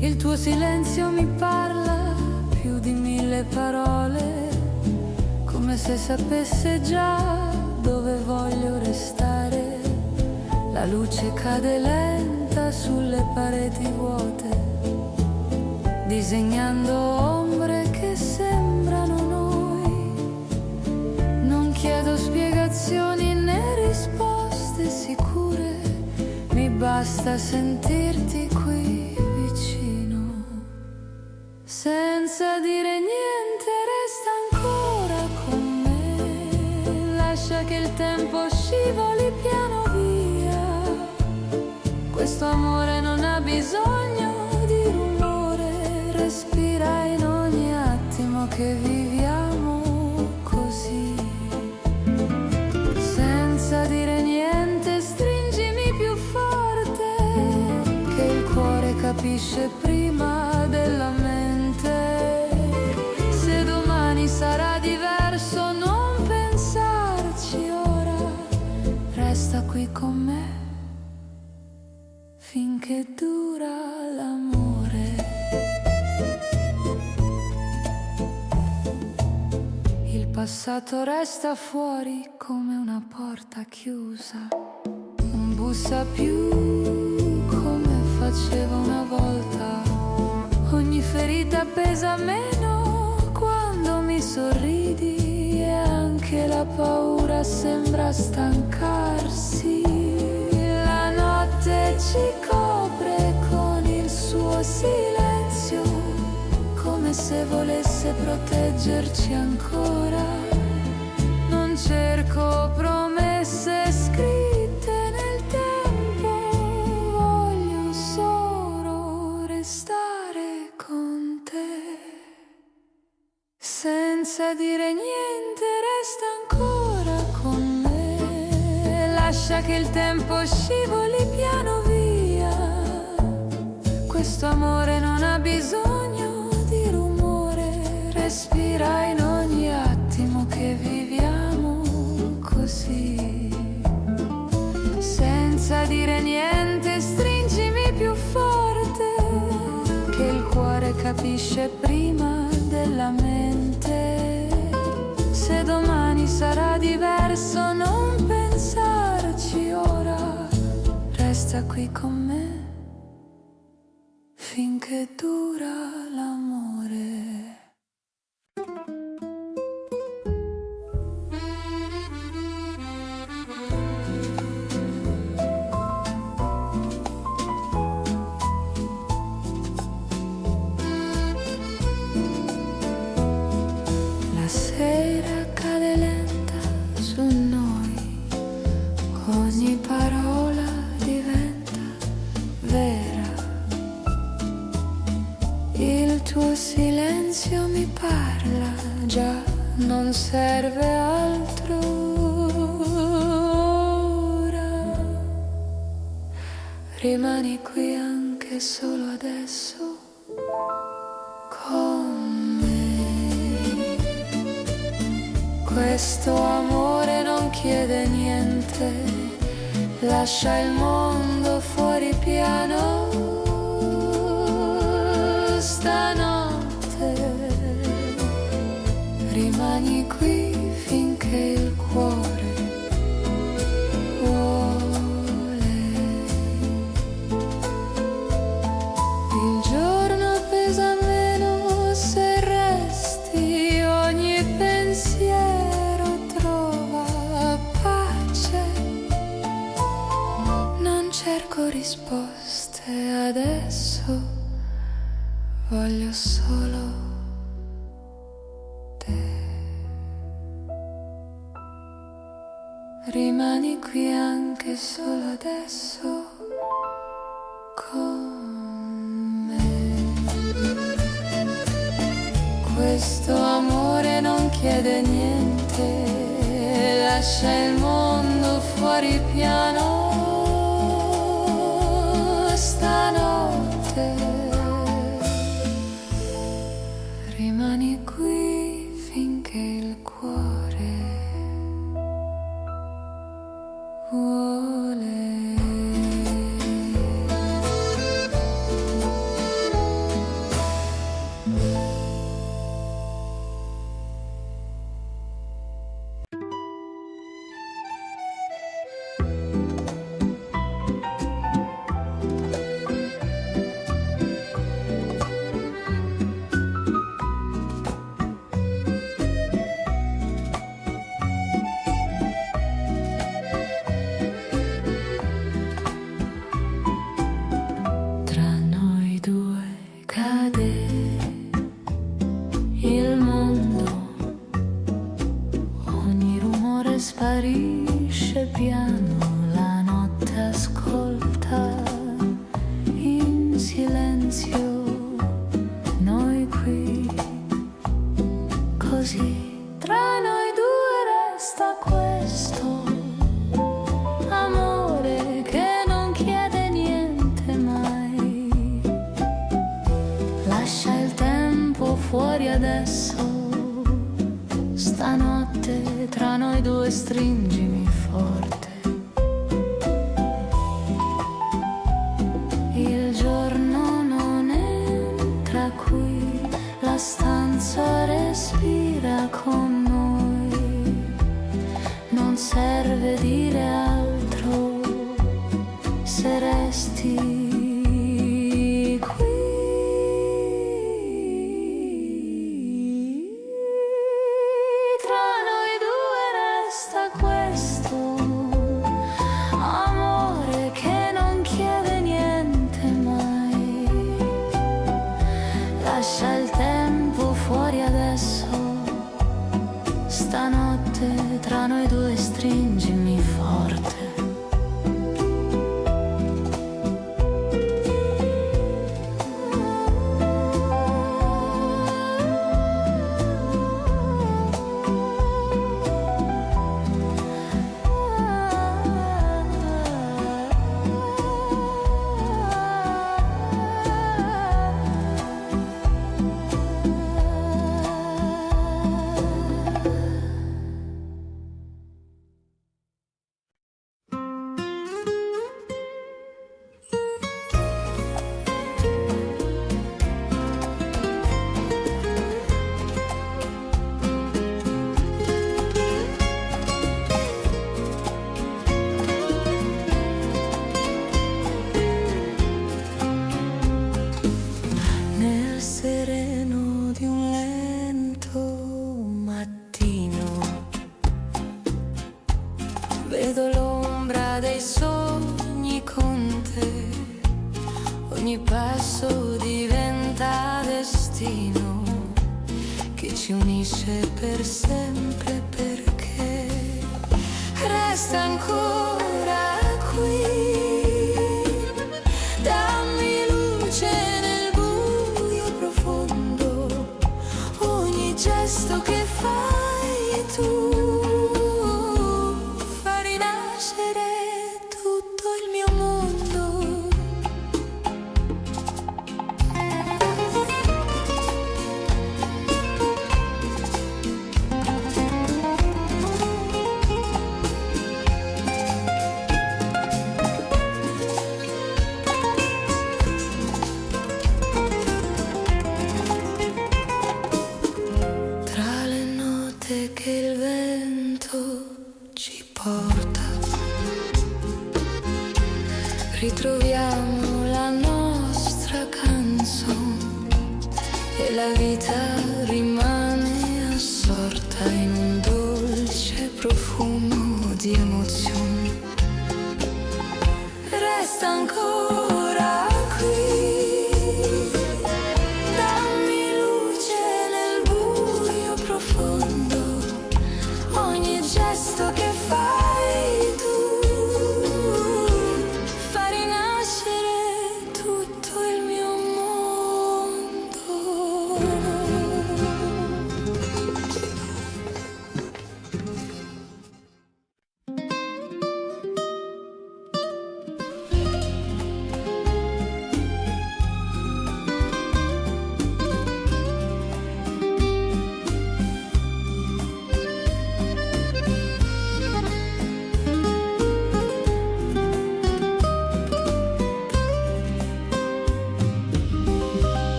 Il tuo silenzio mi parla più di 1000 parole, come se sapesse già dove voglio restare. La luce cade lenta sulle pareti vuote, disegnando ombre che sembrano noi. Non chiedo spiegazioni né risposte sicure, mi basta sentirti qui vicino. Senza dire niente resta ancora con me, lascia che il tempo scivoli piano via. Questo amore non ha bisogno di rumore, respira in ogni attimo che viviamo così. Senza dire niente stringimi più forte, che il cuore capisce prima della mente. Se domani sarà diverso non pensarci ora, resta qui con me finché dura l'amore. Il passato resta fuori come una porta chiusa, non bussa più come faceva una volta. Ogni ferita pesa meno quando mi sorridi e anche la paura sembra stancarsi. La notte ci copre con il suo silenzio, come se volesse proteggerci ancora. Non cerco promesse scritte nel tempo, voglio solo restare con te. Senza dire niente resta ancora con me, lascia che il tempo scivoli piano via. Questo amore non ha bisogno di rumore, respira in ogni attimo che viviamo così. Senza dire niente stringimi più forte, che il cuore capisce prima della mente. Se domani sarà diverso non pensarci ora, resta qui con me finché dura l'amore. La sera cade lenta su noi, ogni parola diventa vera. Il tuo silenzio mi parla, già non serve altro ora. Rimani qui anche solo adesso con me. Questo amore non chiede niente, lascia il mondo fuori piano. Stanotte rimani qui finché il cuore vuole. Il giorno pesa meno se resti, ogni pensiero trova pace. Non cerco risposte adesso, voglio solo te. Rimani qui anche solo adesso con me. Questo amore non chiede niente, lascia il mondo fuori piano. Stanotte rimani qui finché il cuore vuole. piano la notte ascolta in silenzio noi qui, così tra noi due resta questo amore che non chiede niente mai. Lascia il tempo fuori adesso, stanotte tra noi due stringimi forte. Il giorno non entra qui, la stanza respira con noi. Non serve dire altro se resti qui. Tra noi due resta questo amore che non chiede niente mai. Lascia il tempo fuori adesso, stanotte tra noi due stringimi forte. Nel sereno di un lento mattino vedo l'ombra dei sogni con te. Ogni passo diventa destino che ci unisce per sempre, perché resta ancora qui. Dammi luce nel buio profondo, ogni gesto che fai tu fa rinascere tutto il mio mondo. Tra le note che il vento ci porta, ritroviamo la nostra canzone e la vita rimane assorta in un dolce profumo di emozioni. Resta ancora qui, dammi luce nel buio profondo, ogni gesto che fai tu fa rinascere tutto il mio mondo.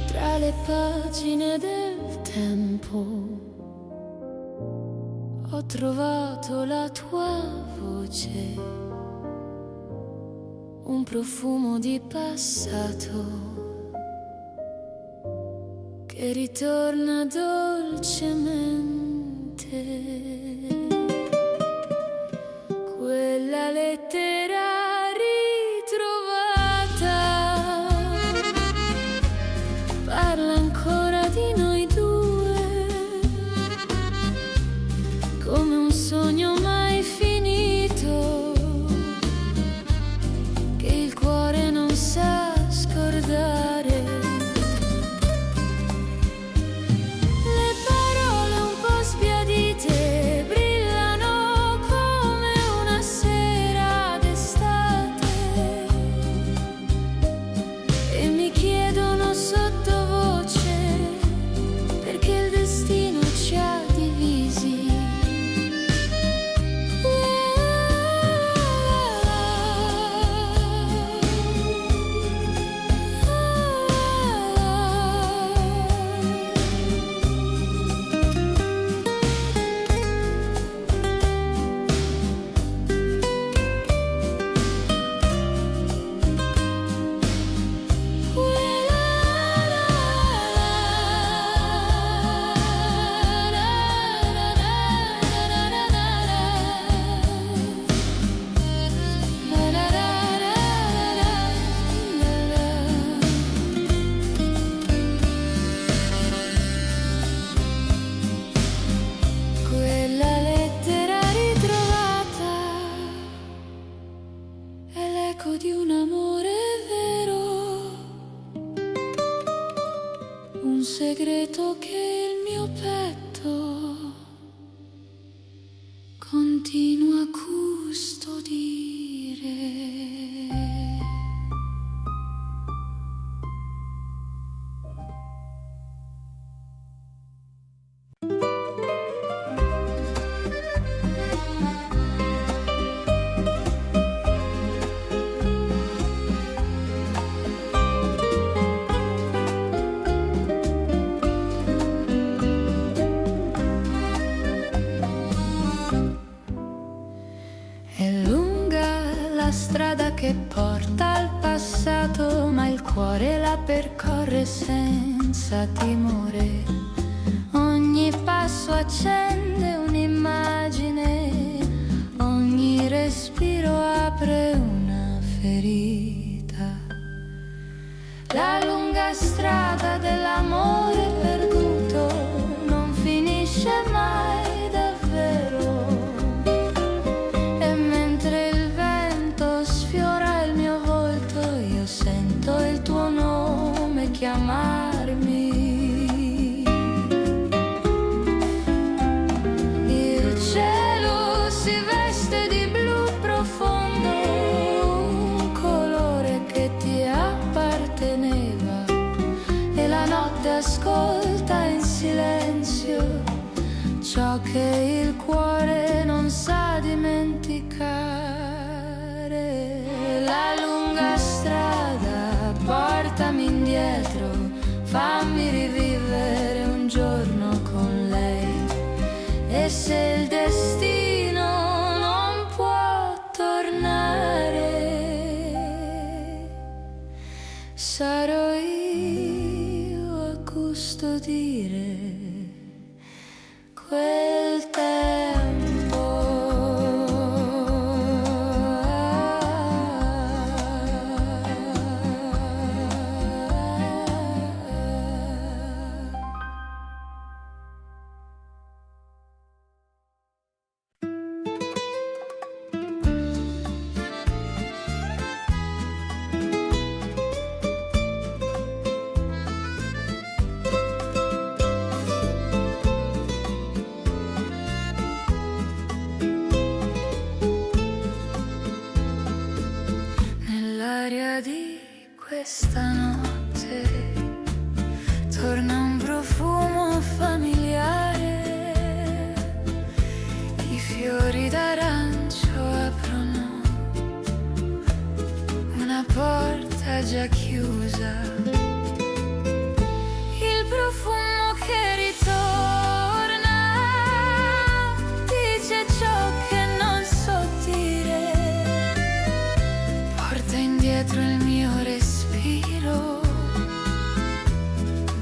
Tra le pagine del tempo ho trovato la tua voce, un profumo di passato che ritorna dolcemente. Quella lettera ritrovata parla ancora di noi due, come un sogno mai finito ricordare. Le parole un po' sbiadite brillano come una sera d'estate e mi chiedono sottovoce perché il destino ci ha divisi. Quella lettera ritrovata è l'eco di un amore vero, un segreto che il mio petto continua a custodire. È lunga la strada che porta al passato, ma il cuore la percorre senza timore. Ogni passo accende un'immagine, ogni respiro apre una ferita. La lunga strada dell'amore perduto non finisce mai davvero. E mentre il vento sfiora il mio volto, io sento il tuo nome chiamarmi. Il cielo si veste di blu profondo, un colore che ti apparteneva, e la notte ascolta in silenzio ciò che il cuore non sa dimenticare. La lunga strada portami indietro, fammi rivivere un giorno con lei. E se il destino non può tornare, sarò io a custodire quel tempo. Nell'aria di questa notte torna un profumo familiare. I fiori d'arancio aprono una porta già chiusa. Il profumo che ritorna dice ciò che non so dire, porta indietro il mio respiro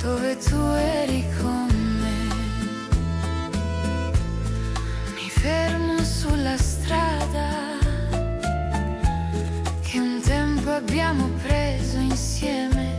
dove tu eri con me. Mi fermo sulla strada che un tempo abbiamo preso insieme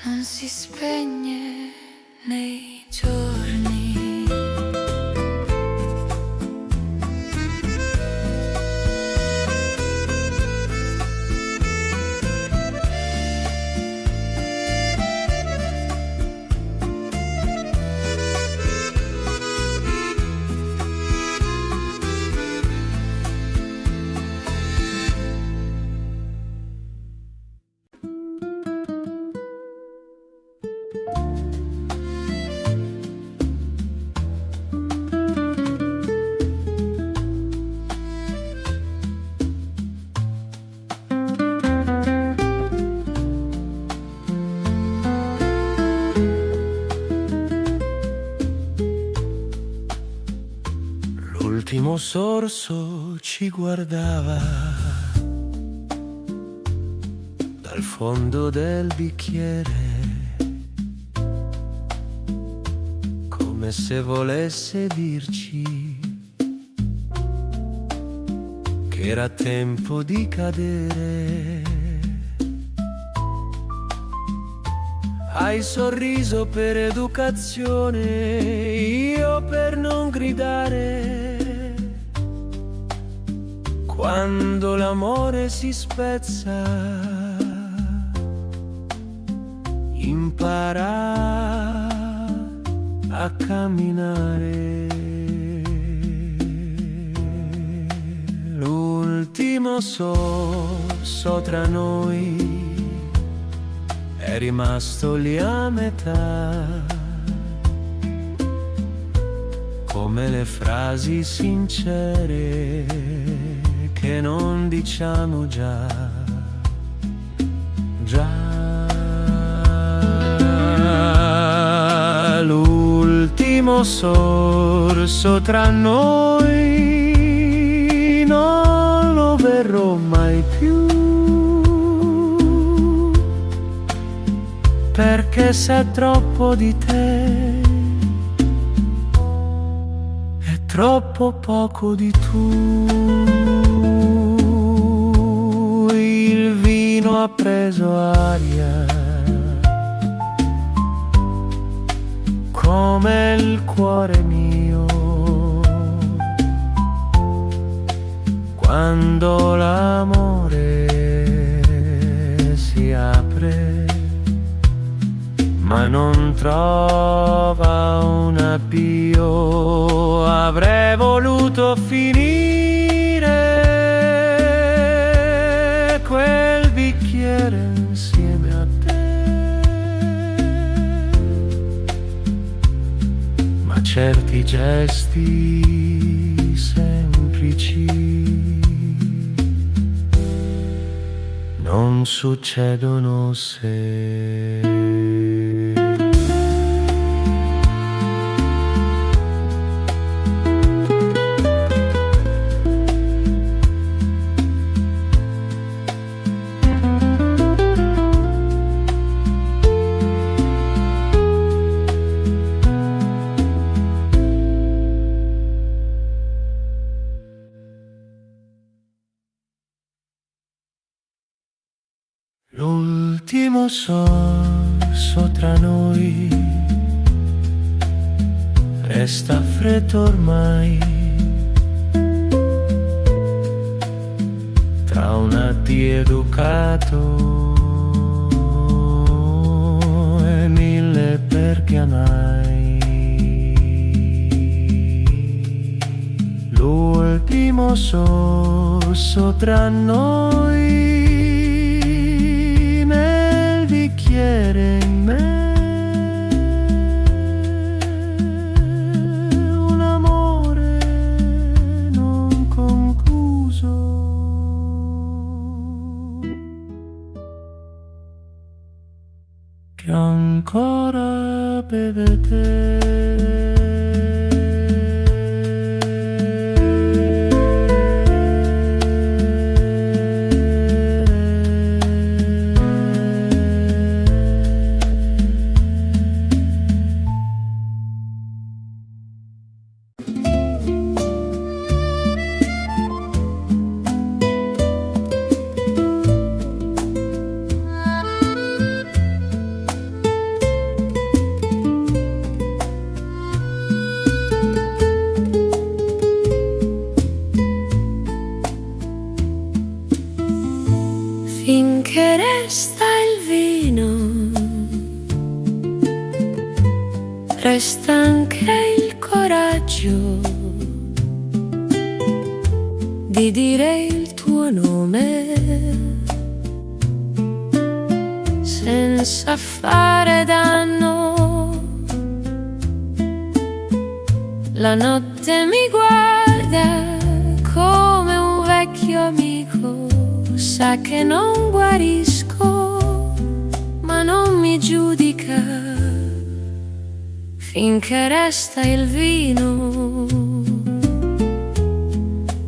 non si spegne nei giorni. L'ultimo sorso ci guardava dal fondo del bicchiere, come se volesse dirci che era tempo di cadere. Hai sorriso per educazione, io per non gridare. Quando l'amore si spezza, impara a camminare. L'ultimo sorso tra noi è rimasto lì a metà, come le frasi sincere che non diciamo già. L'ultimo sorso tra noi non lo verrò mai più, perché sa troppo di te e troppo poco di tu. Il vino ha preso aria, come il cuore mio, quando l'amore si apre ma non trova un avvio. Avrei voluto finire quel bicchiere insieme a te, ma certi gesti semplici non succedono se l'ultimo sorso tra noi resta freddo ormai, tra un addio educato e mille perché mai. L'ultimo sorso tra noi in me, un amore non concluso, che ancora beve te. resta anche il coraggio di dire il tuo nome senza fare danno. La notte mi guarda come un vecchio amico, sa che non guarisco, ma non mi giudica finché resta il vino.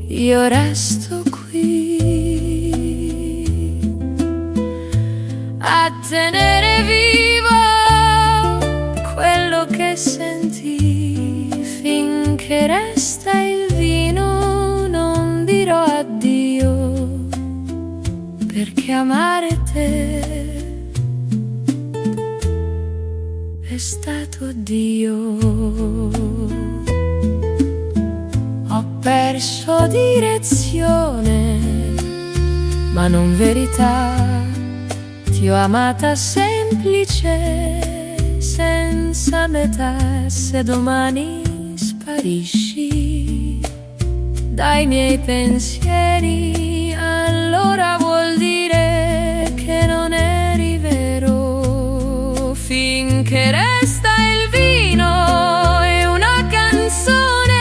Io resto qui a tenere vivo quello che senti. Finché resta il vino non dirò addio, perché amare te è stato Dio. Ho perso direzione, ma non verità. Ti ho amata semplice, senza metà. Se domani sparisci dai miei pensieri, allora vuol dire che non eri vero. Finché resta il vino e una canzone,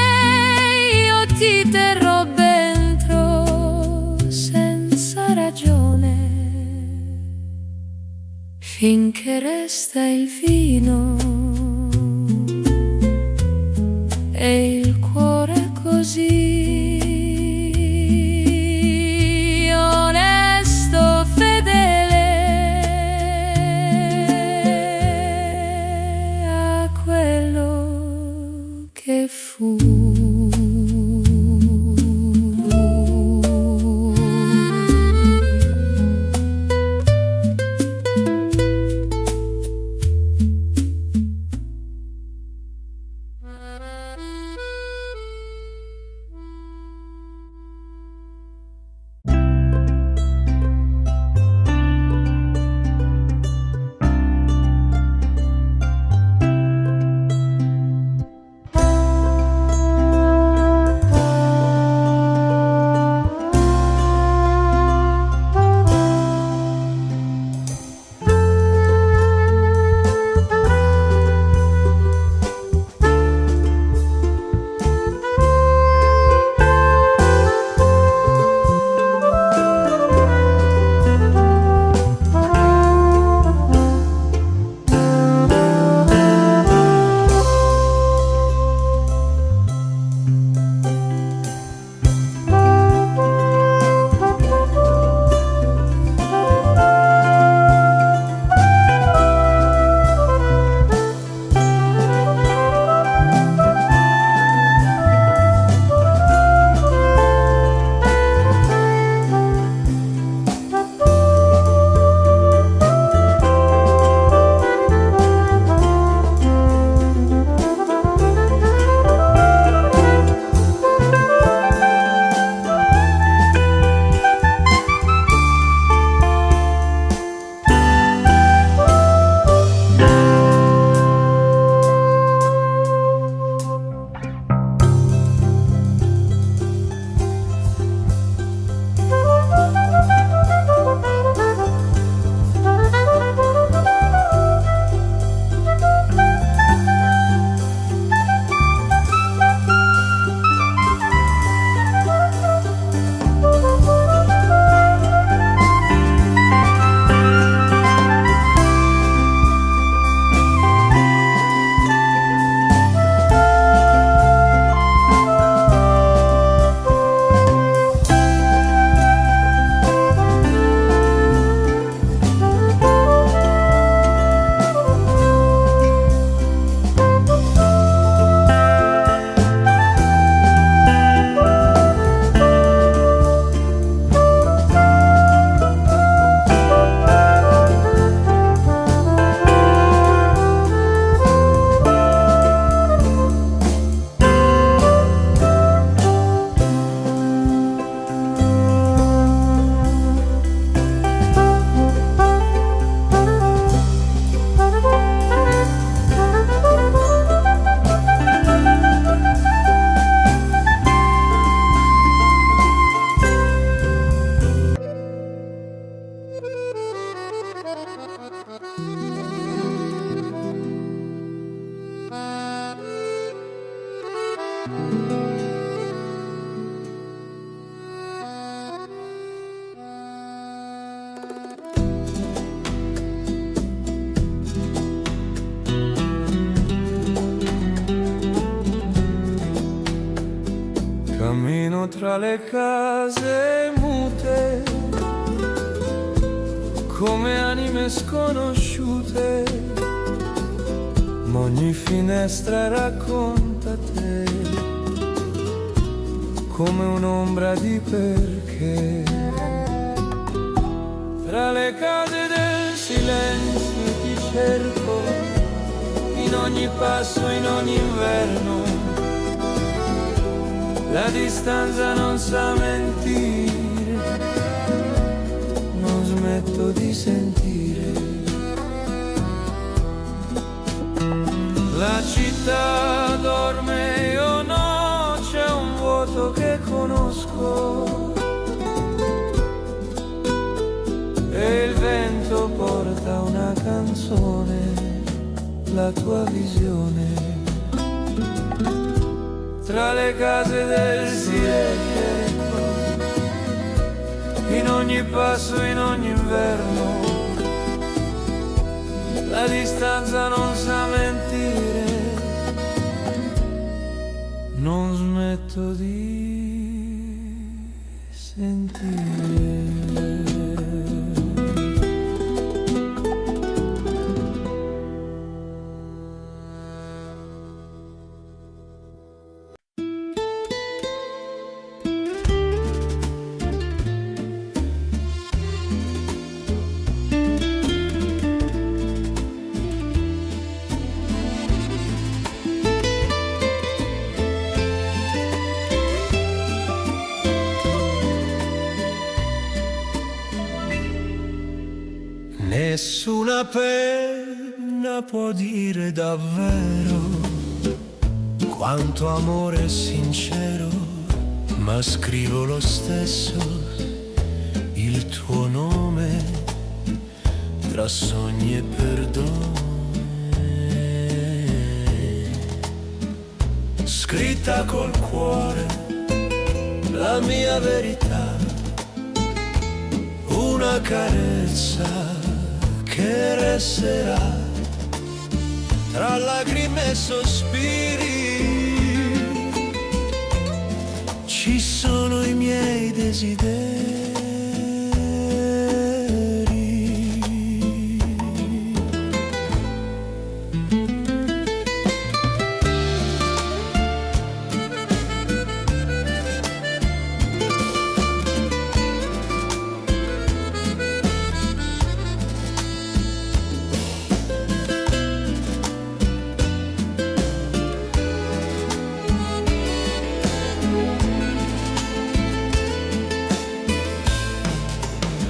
io ti terrò dentro senza ragione. Finché resta il vino e il cuore così onesto, fedele a quello che fu. cammino tra le case mute, come anime sconosciute, ma ogni finestra racconta te, come un'ombra di perché. Tra le case del silenzio ti cerco, in ogni passo, in ogni inverno. La distanza non sa mentire, non smetto di sentire. La città dorme, io no, c'è un vuoto che conosco. E il vento porta una canzone, la tua visione. Tra le case del silenzio, in ogni passo, in ogni inverno. La distanza non sa mentire, non smetto di sentire. Nessuna penna può dire davvero quanto amore sincero, ma scrivo lo stesso il tuo nome tra sogni e perdone. Scritta col cuore la mia verità, una carezza che resterà tra lacrime e sospiri. Ci sono i miei desideri.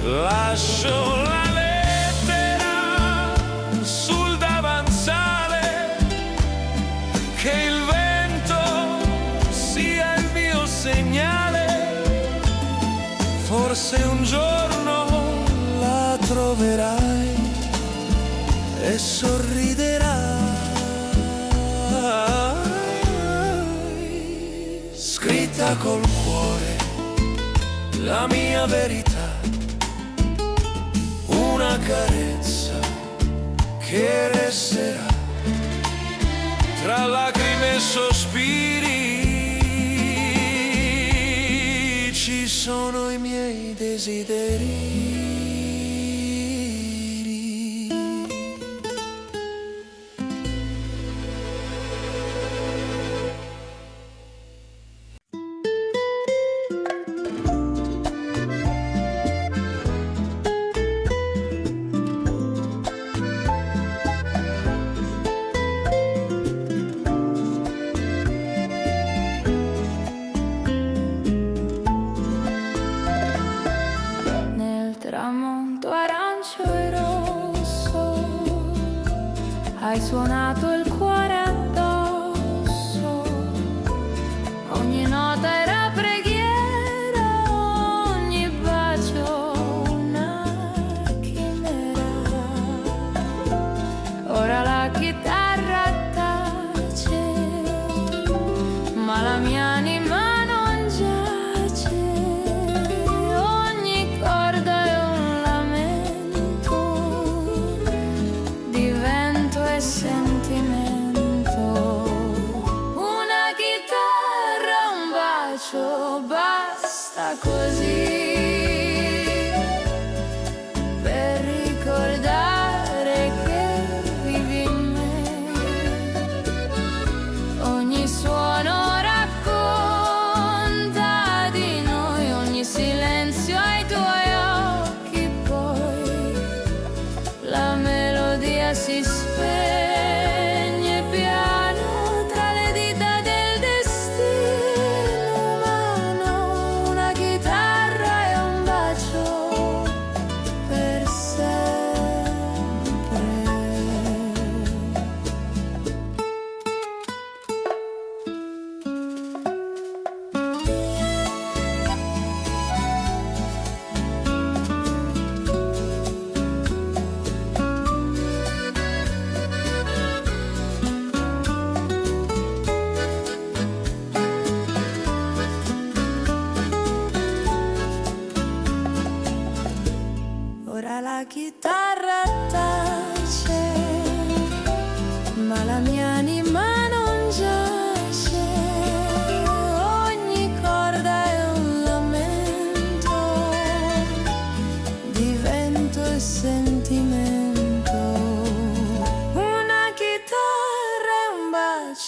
Lascio la lettera sul davanzale, che il vento sia il mio segnale. Forse un giorno la troverai e sorriderai. Scritta col cuore la mia verità, una carezza che resterà tra lacrime e sospiri. Ci sono i miei desideri. Tramonto arancio e rosso, hai suonato il cuore